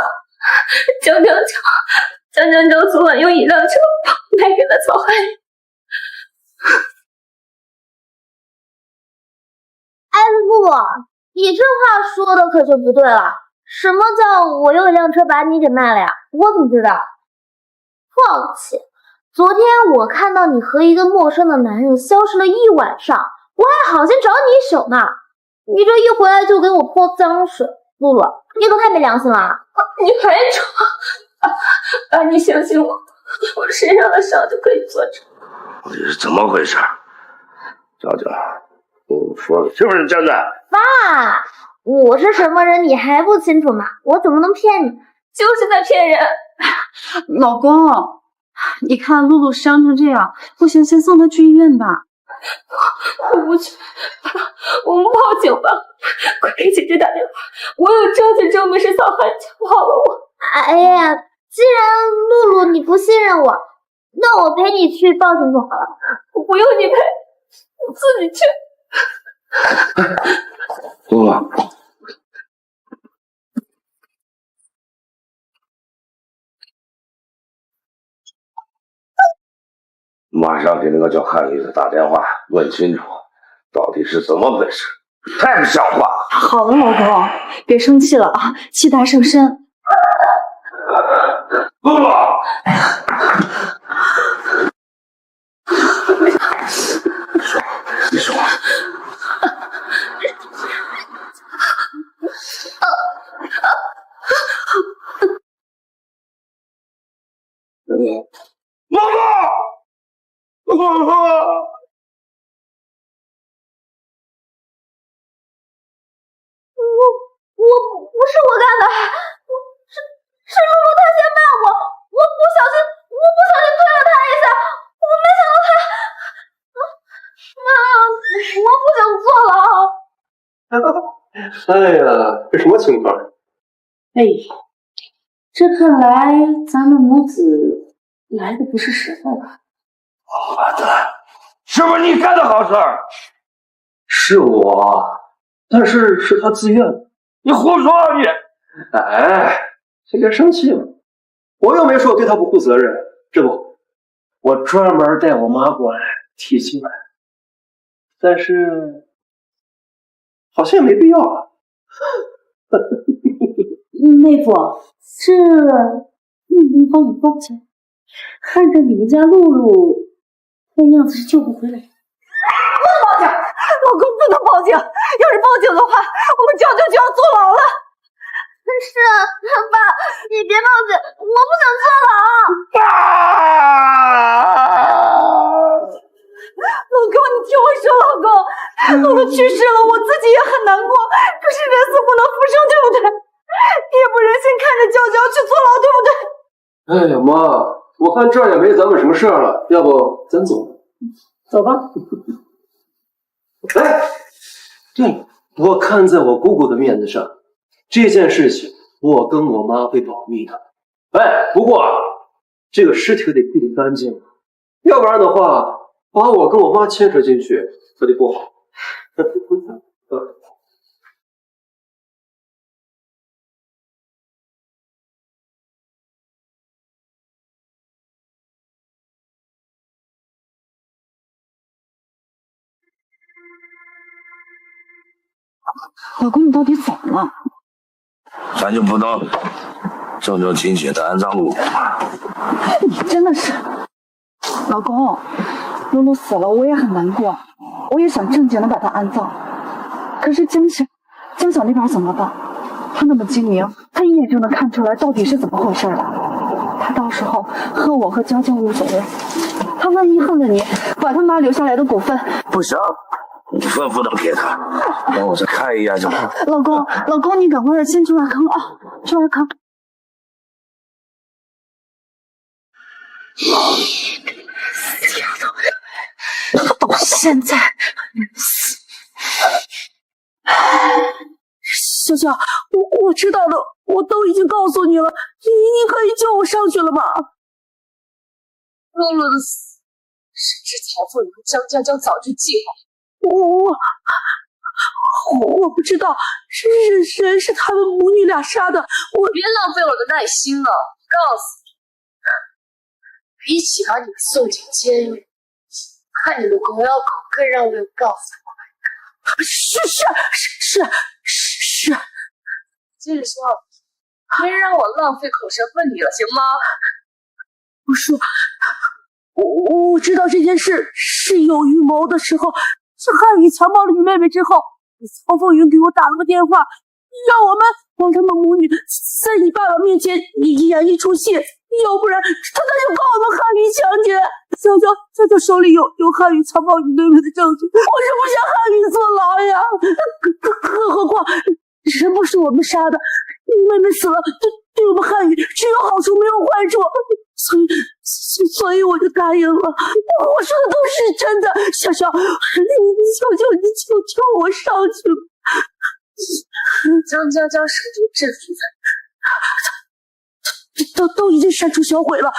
江江昨晚用一辆车卖给了曹海。哎，不，你这话说的可就不对了。什么叫我用一辆车把你给卖了呀？我怎么知道？况且，昨天我看到你和一个陌生的男人消失了一晚上，我还好心找你一宿呢。你这一回来就给我泼脏水，露露，你可太没良心了！你还装？爸，你相信我，我身上的伤就可以作证。到底是怎么回事？娇娇，我说的是不是真的？爸，我是什么人你还不清楚吗？我怎么能骗你？就是在骗人。老公，你看露露伤成这样，不行，先送她去医院吧。我不去，我们报警吧！快给姐姐打电话，我有证据证明是小韩强暴了我。哎呀，既然露露你不信任我，那我陪你去报警就好了。我不用你陪，我自己去。露露，马上给那个叫汉宇的打电话，问清楚到底是怎么回事，太不像话了。好了，老公，别生气了啊，气大胜身。露露，你说，露露。我不是我干的，是露露她先骂我，我不小心推了她一下，我没想到她，妈，我不想做了。哎呀，这什么情况？哎，这看来咱们母子来的不是时候吧？我的，是不是你干的好事？是我，但是是他自愿。你胡说！哎，先别生气嘛，我又没说对她不负责任，这不，我专门带我妈过来提亲来，但是好像也没必要啊。妹夫，帮你抱歉，看着你们家露露那样子是救不回来。不能报警，老公不能报警，要是报警的话，我们娇娇就要坐牢了。是啊，爸，你别报警，我不想坐牢。老公，你听我说，老公，露露去世了，我自己也很难过，可是人死不能复生，对不对？也不忍心看着娇娇去坐牢，对不对？哎呀妈，我看这儿也没咱们什么事儿了，要不咱走？走吧。哎，对了，我看在我姑姑的面子上，这件事情我跟我妈会保密的。哎，不过啊，这个尸体可得处理干净，要不然的话，把我跟我妈牵扯进去，可得不好。老公，你到底怎么了？咱就不能正正经经的安葬露露吗？你真的是，老公，露露死了，我也很难过，我也想正经的把她安葬。可是江晓那边怎么办？他那么精明，他一眼就能看出来到底是怎么回事了。他到时候恨我和娇娇无所谓，他万一恨了你，把他妈留下来的股份，不行，股份不能给他，让我再看一眼就好。老公，你赶快先去挖坑啊，去挖坑。死丫头，她到现在还没死。小小，我知道的，我都已经告诉你了，你可以救我上去了吗？露露的死是之前父女和江娇娇早就计划。我不知道是他们母女俩杀的，我别浪费我的耐心了。告诉你，比起把你们送进监狱，看你们狗咬狗更让我有告诉我。是，接着说，别让我浪费口舌问你了，行吗？我说，我知道这件事是有预谋的时候，是汉语强暴了你妹妹之后，曹凤云给我打了个电话，让我们帮他们母女在你爸爸面前演一出戏，要不然他就告我们汉语强奸。娇娇手里有汉语强暴你妹妹的证据，我是不想汉语坐牢呀。更何况人不是我们杀的，你妹妹死了，对我们汉语只有好处没有坏处，所以我就答应了。我说的都是真的，小小，你求我上去了。江娇娇手中证据在，都已经删除销毁了。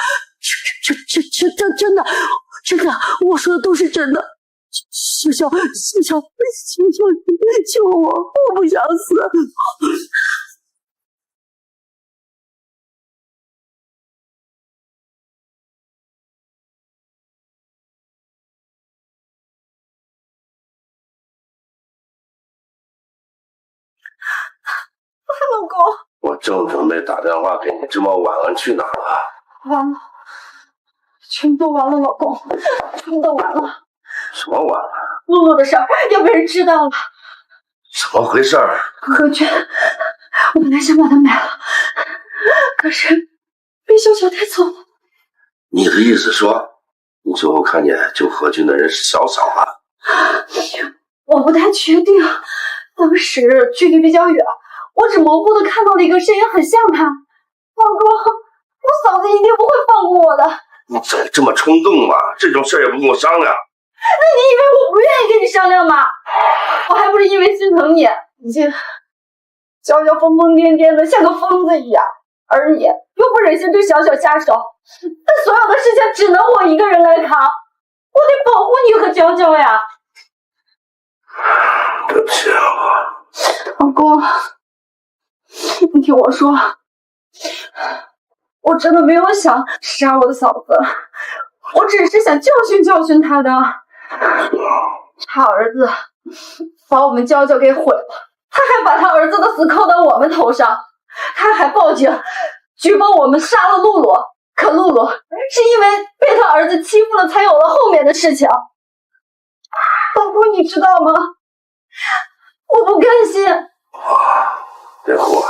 真的，我说的都是真的。小小，救我！我不想死。老公，我正准备打电话给你，这么晚了，去哪儿了？完了，全都完了，老公，全都完了。什么完了？露露的事儿要被人知道了。怎么回事？何娟，我本来想把它买了，可是被小小带走了。你的意思说，你最后看见救何军的人是小小啊？我不太确定，当时距离比较远，我只模糊的看到了一个身影，很像他。老公，我嫂子一定不会放过我的。你怎么这么冲动啊？这种事也不跟我商量。那你以为我不愿意跟你商量吗？我还不是因为心疼你，你这娇娇疯疯癫癫的像个疯子一样，而你又不忍心对小小下手，但所有的事情只能我一个人来扛，我得保护你和娇娇呀。对不起啊，老公，你听我说，我真的没有想杀我的嫂子，我只是想教训教训她的。他儿子把我们娇娇给毁了，他还把他儿子的死扣到我们头上，他还报警举报我们杀了露露。可露露是因为被他儿子欺负了，才有了后面的事情。老公，你知道吗？我不甘心。别哭，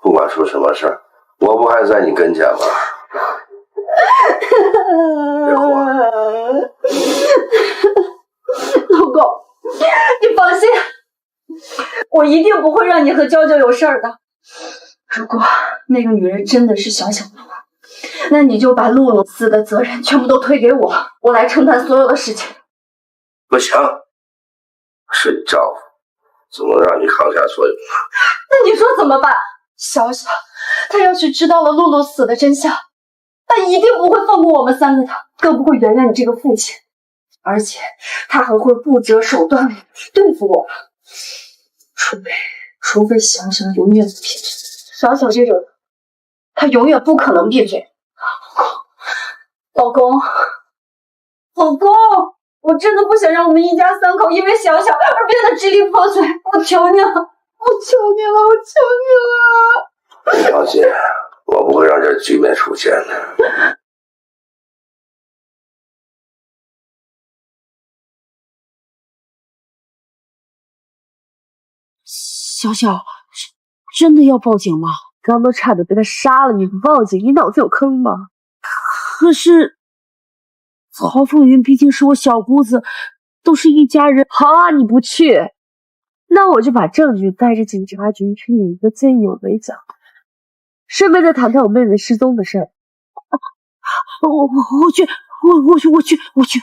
不管出什么事儿，我不还在你跟前吗？别哭。老公，你放心，我一定不会让你和娇娇有事儿的。如果那个女人真的是小小的话，那你就把露露死的责任全部都推给我，我来承担所有的事情。不行，是你丈夫，怎么让你扛下所有？那你说怎么办？小小，他要是知道了露露死的真相，他一定不会放过我们三个的，更不会原谅你这个父亲，而且他还会不择手段去对付我们。除非小小永远不闭嘴，小小这种人，他永远不可能闭嘴。老公，我真的不想让我们一家三口因为小小而变得支离破碎，我求你了，我求你了，我求你了！你放心，我不会让这局面出现的。小小，真的要报警吗？刚都差点被他杀了，你不报警，你脑子有坑吗？可是曹凤云毕竟是我小姑子，都是一家人。好啊，你不去，那我就把证据带着警察局去领一个见义勇为奖，顺便再谈谈我妹妹失踪的事儿。我去。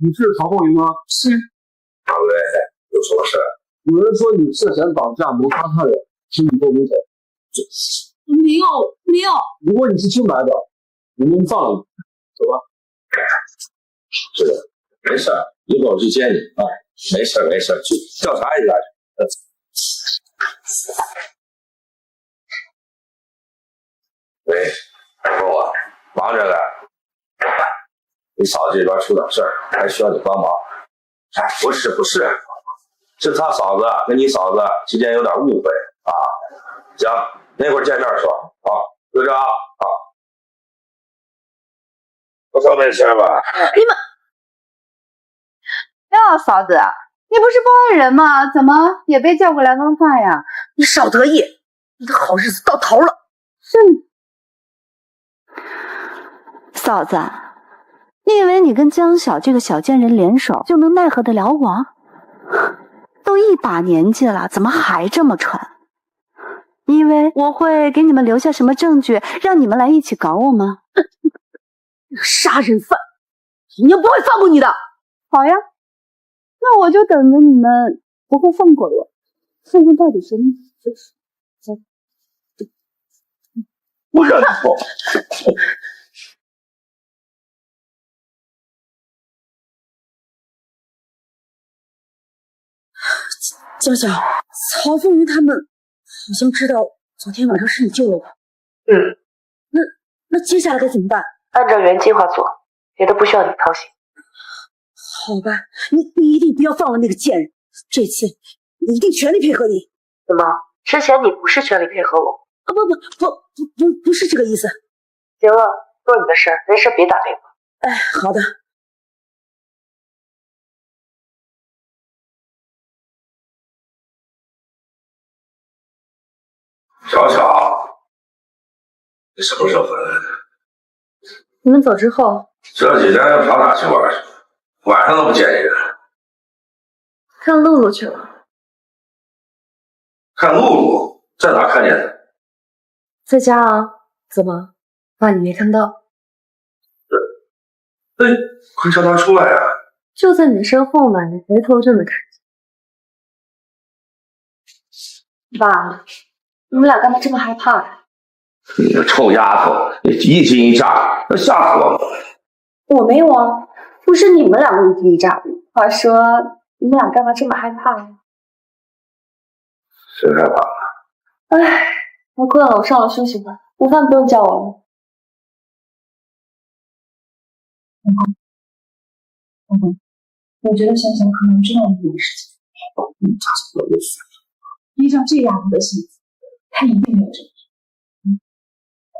你是曹凤云吗？是。唐薇，有什么事？有人说你涉嫌绑架谋杀他人，请你给我们讲。没有。如果你是清白的，我们放了你，走吧。是的，没事，一会儿我去接你啊。没事，去调查一下去。喂，说我忙着呢。你嫂子这边出点事儿，还需要你帮忙。哎，不是，是他嫂子跟你嫂子之间有点误会啊。行，那会儿见面说啊，就这啊。我说没事吧？你们呀，嫂子，你不是报案人吗？怎么也被叫过来问话呀？你少得意，你的好日子到头了。嫂子，你以为你跟江晓这个小贱人联手就能奈何得了我？都一把年纪了，怎么还这么蠢？你以为我会给你们留下什么证据，让你们来一起搞我吗？杀人犯，人家不会放过你的。好呀，那我就等着你们不会放过我，看看到底谁能我让你走。江晓，曹凤云他们好像知道昨天晚上是你救了我。那接下来该怎么办？按照原计划做，别的不需要你操心。好吧，你一定不要放了那个贱人，这次我一定全力配合你。怎么？之前你不是全力配合我？啊不是这个意思。行了，做你的事，没事别打电话。哎，好的。小小，你什么时候回来的？你们走之后，这几天又跑哪去玩去？晚上都不见你人。看露露去了。看露露在哪看见的？在家啊？怎么，爸你没看到？快叫他出来呀！就在你身后呢，你回头就能看见。爸，你们俩干嘛这么害怕呀？你个臭丫头，你一惊一乍，要吓死我了！我没有啊，不是你们两个一惊一乍的。话说你们俩干嘛这么害怕呀？谁害怕了？哎，我困了，我上楼休息会儿，午饭不用叫我了。我觉得想想可能知道一件事情。我就死了。依照这样的性子，他一定没有这个。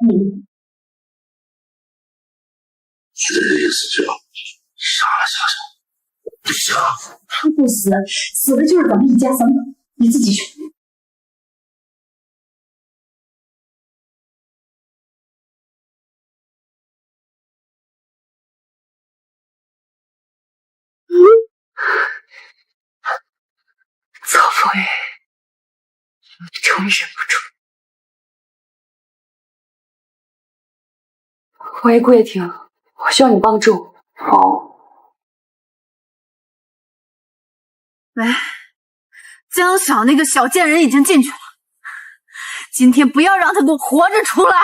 你是这意思就杀了小小，不行。他不死，死的就是咱们一家三口。你自己选。曹风雨，你终于忍不住。喂，顾叶婷，我需要你帮助。好。喂，江晓那个小贱人已经进去了，今天不要让他给我活着出来。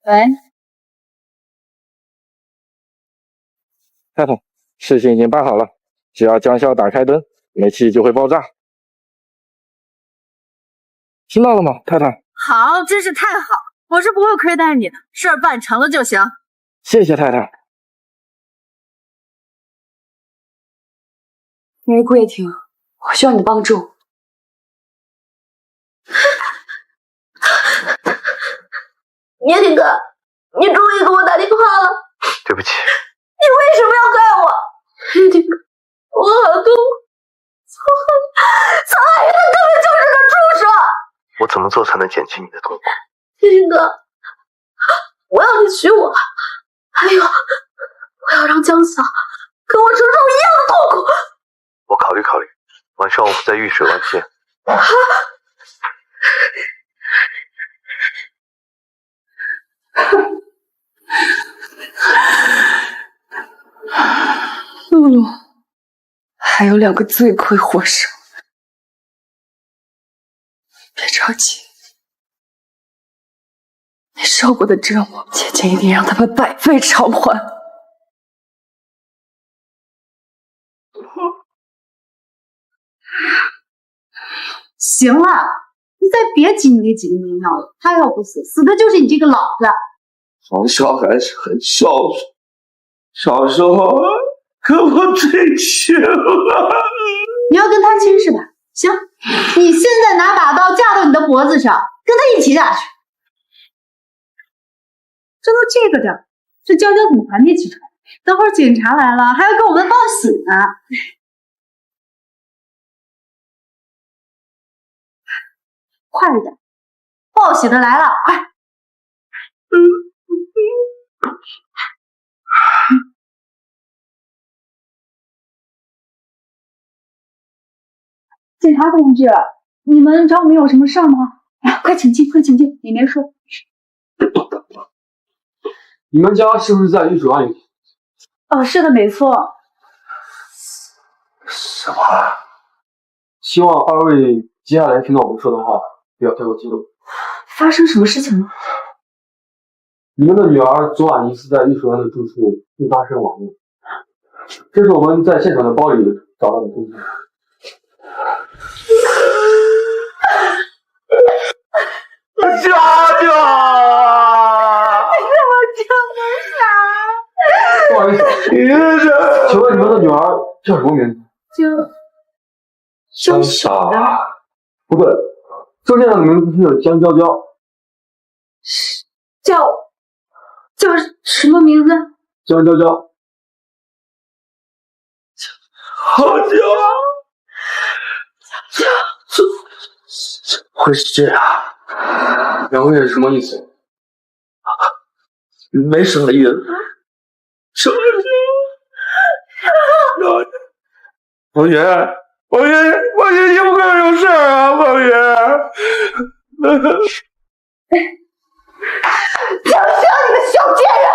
喂，太太，事情已经办好了，只要江潇打开灯，煤气就会爆炸。听到了吗，太太？好，真是太好，我是不会亏待你的，事儿办成了就行。谢谢太太。喂，顾叶婷，我需要你的帮助。叶婷哥，你终于给我打电话了。对不起。你为什么要害我？叶婷哥，我好痛苦。曹海云他根本就是个畜生。我怎么做才能减轻你的痛苦？叶婷哥，我要你娶我，还有我要让江嫂跟我承受一样的痛苦。我考虑考虑，晚上我们在玉水湾见。露露，还有2个罪魁祸首。别着急，你受过的折磨，姐姐一定让他们百倍偿还。行了，你再别挤那几个迷药了，他要不死，死的就是你这个老子。从小还是很孝顺，小时候跟我最亲了。你要跟他亲是吧？行，你现在拿把刀架到你的脖子上，跟他一起打去。这都这个点儿，这娇娇怎么还没起床？等会儿警察来了，还要给我们报喜呢。快点，报喜的来了，快！警察同志，你们找我们有什么事吗？哎，快请进，快请进，里面说。你们家是不是在玉水湾有？是的，没错。什么？希望2位接下来听到我们说的话，不要太过激动。发生什么事情了？你们的女儿昨晚疑似在玉水湾的住处自杀身亡了，这是我们在现场的包里找到的东西。舅舅，你怎么这么傻？不好意思，请问你们的女儿叫什么名字？江晓的。不对，证件上的名字是江娇娇。叫什么名字？江娇娇。好久，怎么会是这样？2位是什么意思？没什么意思。什么意思？王云，你不可能有事啊，王云。江潇，你个小贱人！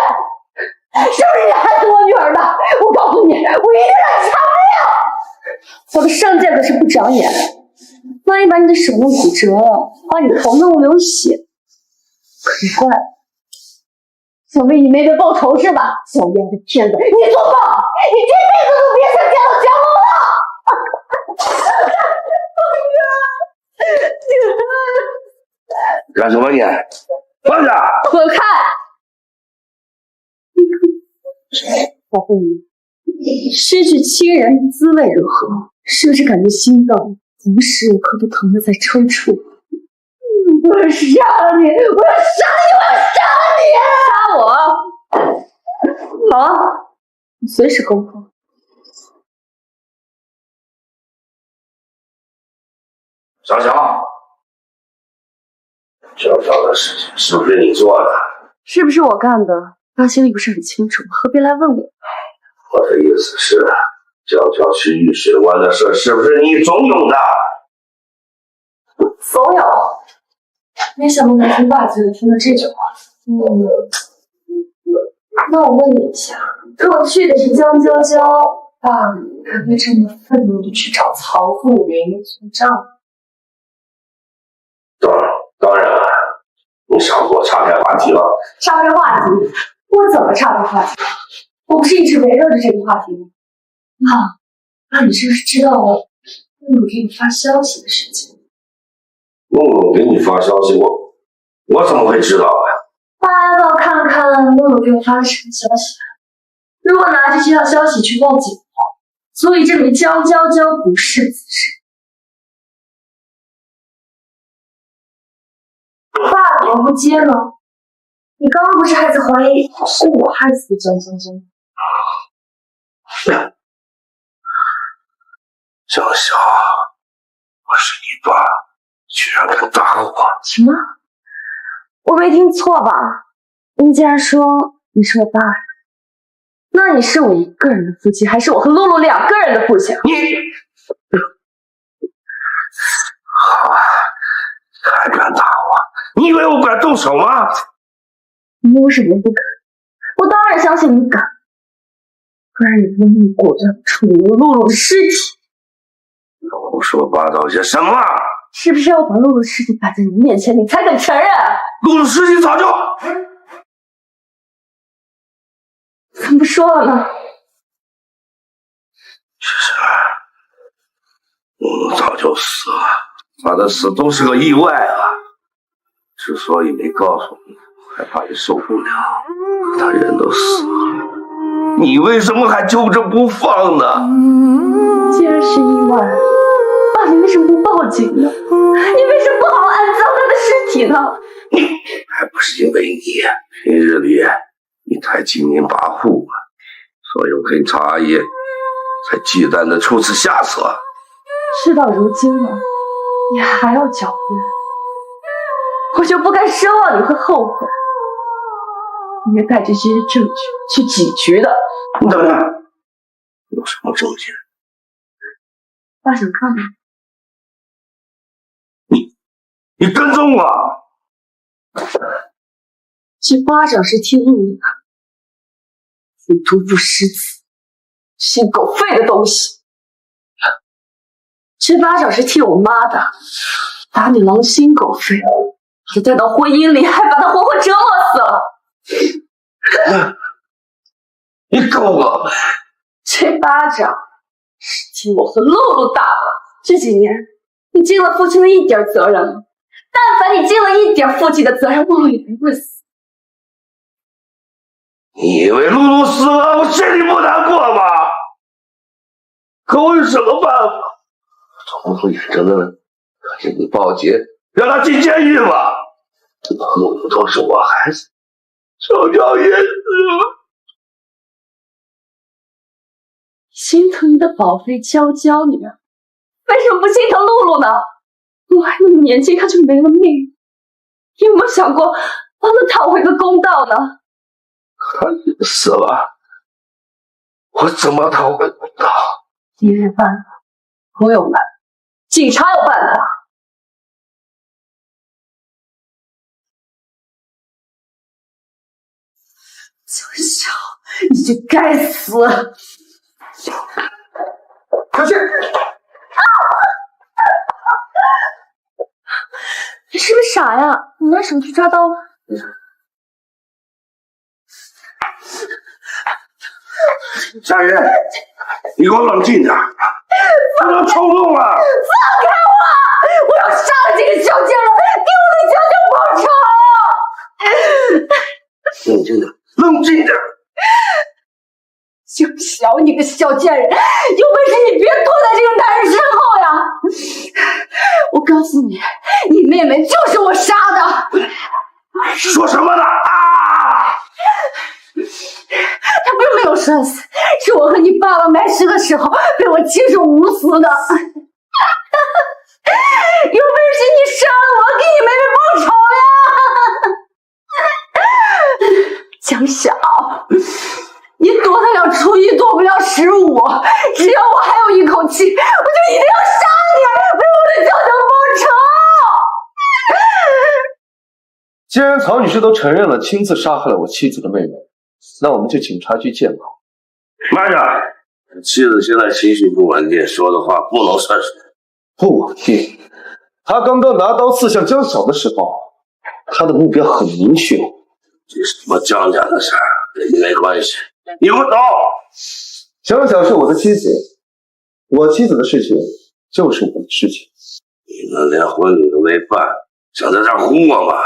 是不是你害死我女儿的？我告诉你，我一定让你偿命！我的上剑可是不长眼，万一把你的手弄骨折了，把你头弄流血，可就怪了。想为你妹妹报仇是吧？小丫的片子，你作罢！你这辈子都别想见到江龙了！干什么你？放下！滚开！我问你，失去亲人的滋味如何？是不是感觉心脏无时无刻不疼的在抽搐？我要杀了你！我要杀你！我要杀了你！杀我！好啊，你随时沟通。小小，小小的事情是不是你做的？是不是我干的？他心里不是很清楚，何必来问我？我的意思是，娇娇去玉水湾的事是不是你怂恿的？怂恿？没想到能从爸嘴里听到这句话。那我问你一下，如果去的是江娇娇，爸可会这么愤怒的去找曹富云算账？当然了，你少给我岔开话题了。岔开话题？我怎么岔开话题？我不是一直围绕着这个话题吗？那你是不是知道露露给你发消息的事情？露露给你发消息，我怎么会知道啊？爸要不要看看露露给我发的什么消息？如果拿着这条消息去报警的话，足以证明江娇娇不是自杀。爸怎么不接呢？你刚刚不是还在怀疑是我害死的江娇娇？小小，我是你爸，居然敢打我！什么？我没听错吧？你竟然说你是我爸，那你是我一个人的父亲，还是我和露露两个人的父亲？你好啊，还敢打我？你以为我敢动手吗？你为什么不敢？我当然相信你敢，不然你会那么果断处理露露的尸体。胡说八道些什么？是不是要把露露的尸体摆在你面前，你才肯承认？露露尸体早就……怎么不说了呢？其实，露露早就死了，她的死都是个意外啊。之所以没告诉你，害怕你受不了。可她人都死了，你为什么还揪着不放呢？既然是意外，爸，你为什么不报警呢？你为什么不好好安葬他的尸体呢？还不是因为你平日里你太精明跋扈了，所以我跟曹阿姨才忌惮的出此下策。事到如今了，你还要狡辩，我就不该奢望你会后悔。你也带着这些证据去警局的。你等等，有什么证据？爸想看看。你跟踪我？这巴掌是替露露的，你毒不识词，心狗肺的东西！这巴掌是替我妈的，打你狼心狗肺，就带到婚姻里，还把她活活折磨死了。你够了！这巴掌是替我和露露打的。这几年，你尽了父亲的一点责任了。但凡你尽了一点父亲的责任，露露也不会死。你以为露露死了，我心里不难过吗？可我有什么办法？总不能眼睁睁的看着你报警，让他进监狱吧？露露都是我孩子，娇娇也死了。心疼你的宝贝娇娇女儿，为什么不心疼露露呢？露露还那么年轻，她就没了命，你有没有想过帮她讨回个公道呢？她死了，我怎么讨回公道？你没办法，我有办法，警察有办法。娇娇，你就该死！小谢，你是不是傻呀？你拿什么去抓刀？夏雨，你给我冷静点，不能冲动了。放开我！我要杀了这个小贱人，给我的娇娇报仇！冷静点，冷静点。江小，你个小贱人，有本事你别躲在这个男人身后呀！我告诉你，你妹妹就是我杀的。说什么呢？啊！她并没有摔死，是我和你爸爸埋尸的时候被我亲手捂死的。有本事你杀了我，给你妹妹报仇呀！江小，你躲得了初一，躲不了15。只要我还有一口气，我就一定要杀你，为我的娇娇报仇。既然曹女士都承认了亲自杀害了我妻子的妹妹，那我们去警察局见吧。慢着，妻子现在情绪不稳定，说的话不能算数。不稳定？她刚刚拿刀刺向江小的时候，她的目标很明确。这是什么江家的事儿，跟你没关系，你不懂。江小是我的妻子，我妻子的事情就是我的事情。你们连婚礼都没办，想在这儿唬我吗？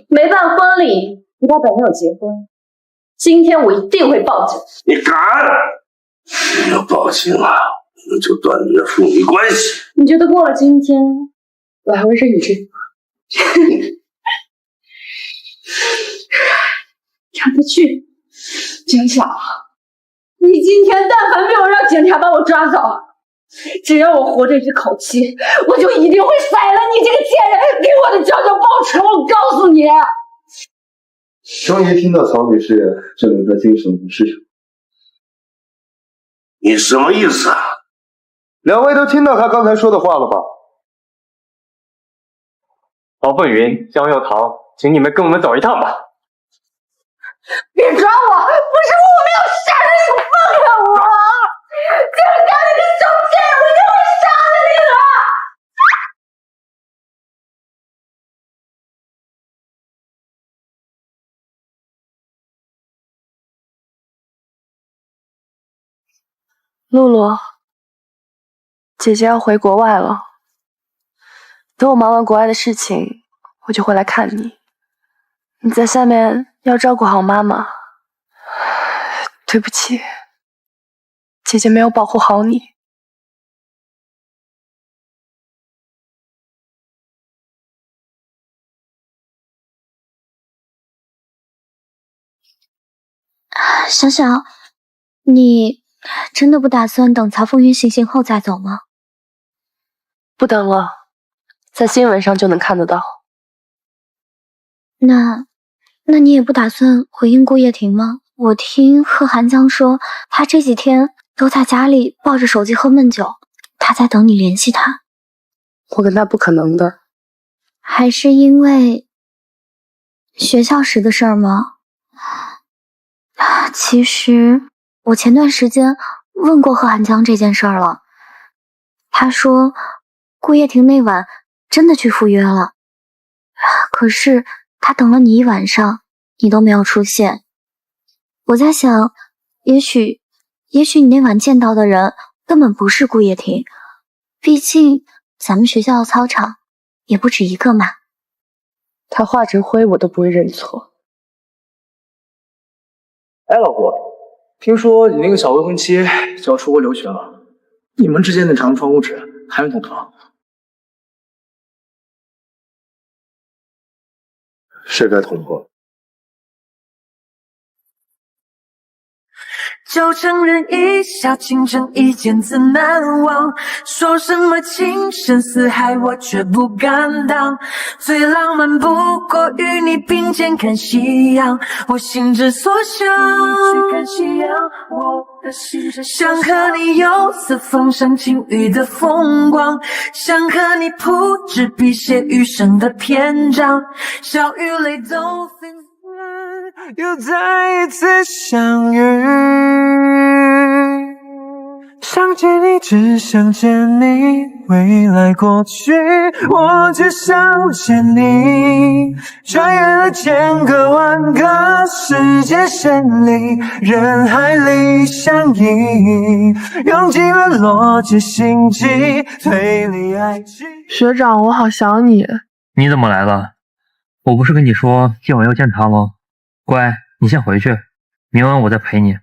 没办婚礼，不代表没有结婚。今天我一定会报警。你敢？你要报警了，我们就断绝父女关系。你觉得过了今天，我还会认你这个？让他去。江小，你今天但凡没有让警察把我抓走，只要我活着这口气，我就一定会宰了你这个贱人，给我的娇娇报仇！我告诉你。终于听到曹女士证明在精神不适上。你什么意思啊？两位都听到她刚才说的话了吧？曹凤云、江佑堂，请你们跟我们走一趟吧。别抓我！不是我没有杀人，你放开我！江家那个小贱人，我一定会杀了你的！露露，姐姐要回国外了，等我忙完国外的事情，我就会来看你。你在下面要照顾好妈妈。对不起，姐姐没有保护好你。小小，你真的不打算等曹凤云行刑后再走吗？不等了，在新闻上就能看得到。那你也不打算回应顾叶婷吗？我听贺寒江说，他这几天都在家里抱着手机喝闷酒，他在等你联系他。我跟他不可能的。还是因为学校时的事儿吗？其实我前段时间问过贺寒江这件事儿了，他说顾叶婷那晚真的去赴约了，可是他等了你一晚上，你都没有出现。我在想，也许你那晚见到的人根本不是顾叶婷，毕竟咱们学校的操场也不止一个嘛。他化成灰我都不会认错。哎，老婆，听说你那个小未婚妻就要出国留学了，你们之间的长窗物质还没捅破？是该捅破。就承认一笑倾城，一见自难忘。说什么情深似海，我却不敢当。最浪漫不过与你并肩看夕阳，我心之所向。去看夕阳，我的心之所向。想和你游似风上轻雨的风光，想和你铺纸笔写余生的篇章，笑与泪都纷纷。又再一次相遇。想见你，只想见你，未来过去，我只想见你。穿越了千个万个时间线里，人海里相依，用尽了逻辑、心机、推理、爱情。学长，我好想你。你怎么来了？我不是跟你说今晚要见他吗？乖，你先回去，明晚我再陪你。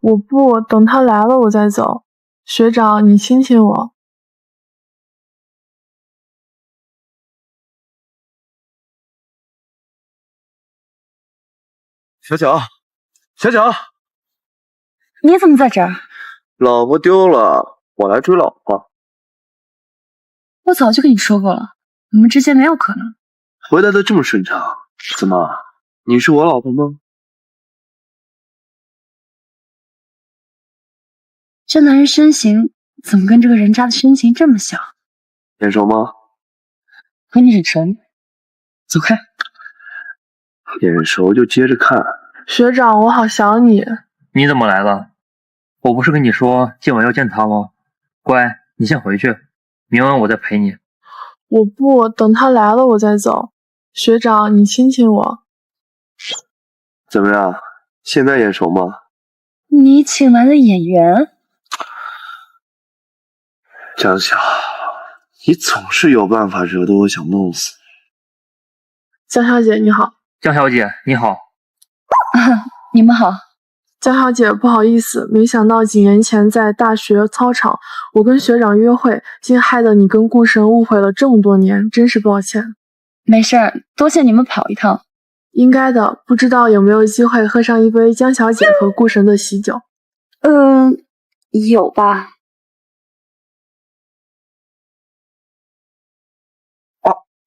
我不，等他来了我再走。学长，你亲亲我。小九，小九，你怎么在这儿？老婆丢了，我来追老婆。我早就跟你说过了，我们之间没有可能。回答的这么顺畅，怎么，你是我老婆吗？这男人身形怎么跟这个人渣的身形这么像？眼熟吗？和你眼神。走开。眼熟就接着看。学长，我好想你。你怎么来了？我不是跟你说今晚要见他吗？乖，你先回去，明晚我再陪你。我不，等他来了我再走。学长，你亲亲我。怎么样？现在眼熟吗？你请来的演员？江晓，你总是有办法惹得我想弄死你。江小姐你好。江小姐你好。你们好。江小姐，不好意思，没想到几年前在大学操场，我跟学长约会，竟害得你跟顾神误会了这么多年，真是抱歉。没事儿，多谢你们跑一趟。应该的，不知道有没有机会喝上一杯江小姐和顾神的喜酒？有吧。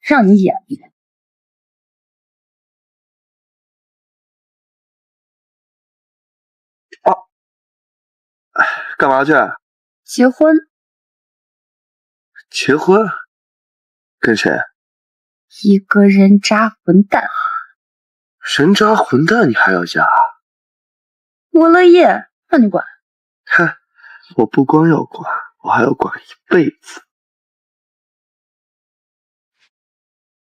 让你演。干嘛去？结婚。结婚？跟谁？一个人渣混蛋。人渣混蛋你还要嫁？我乐意，让你管。哼，我不光要管，我还要管一辈子。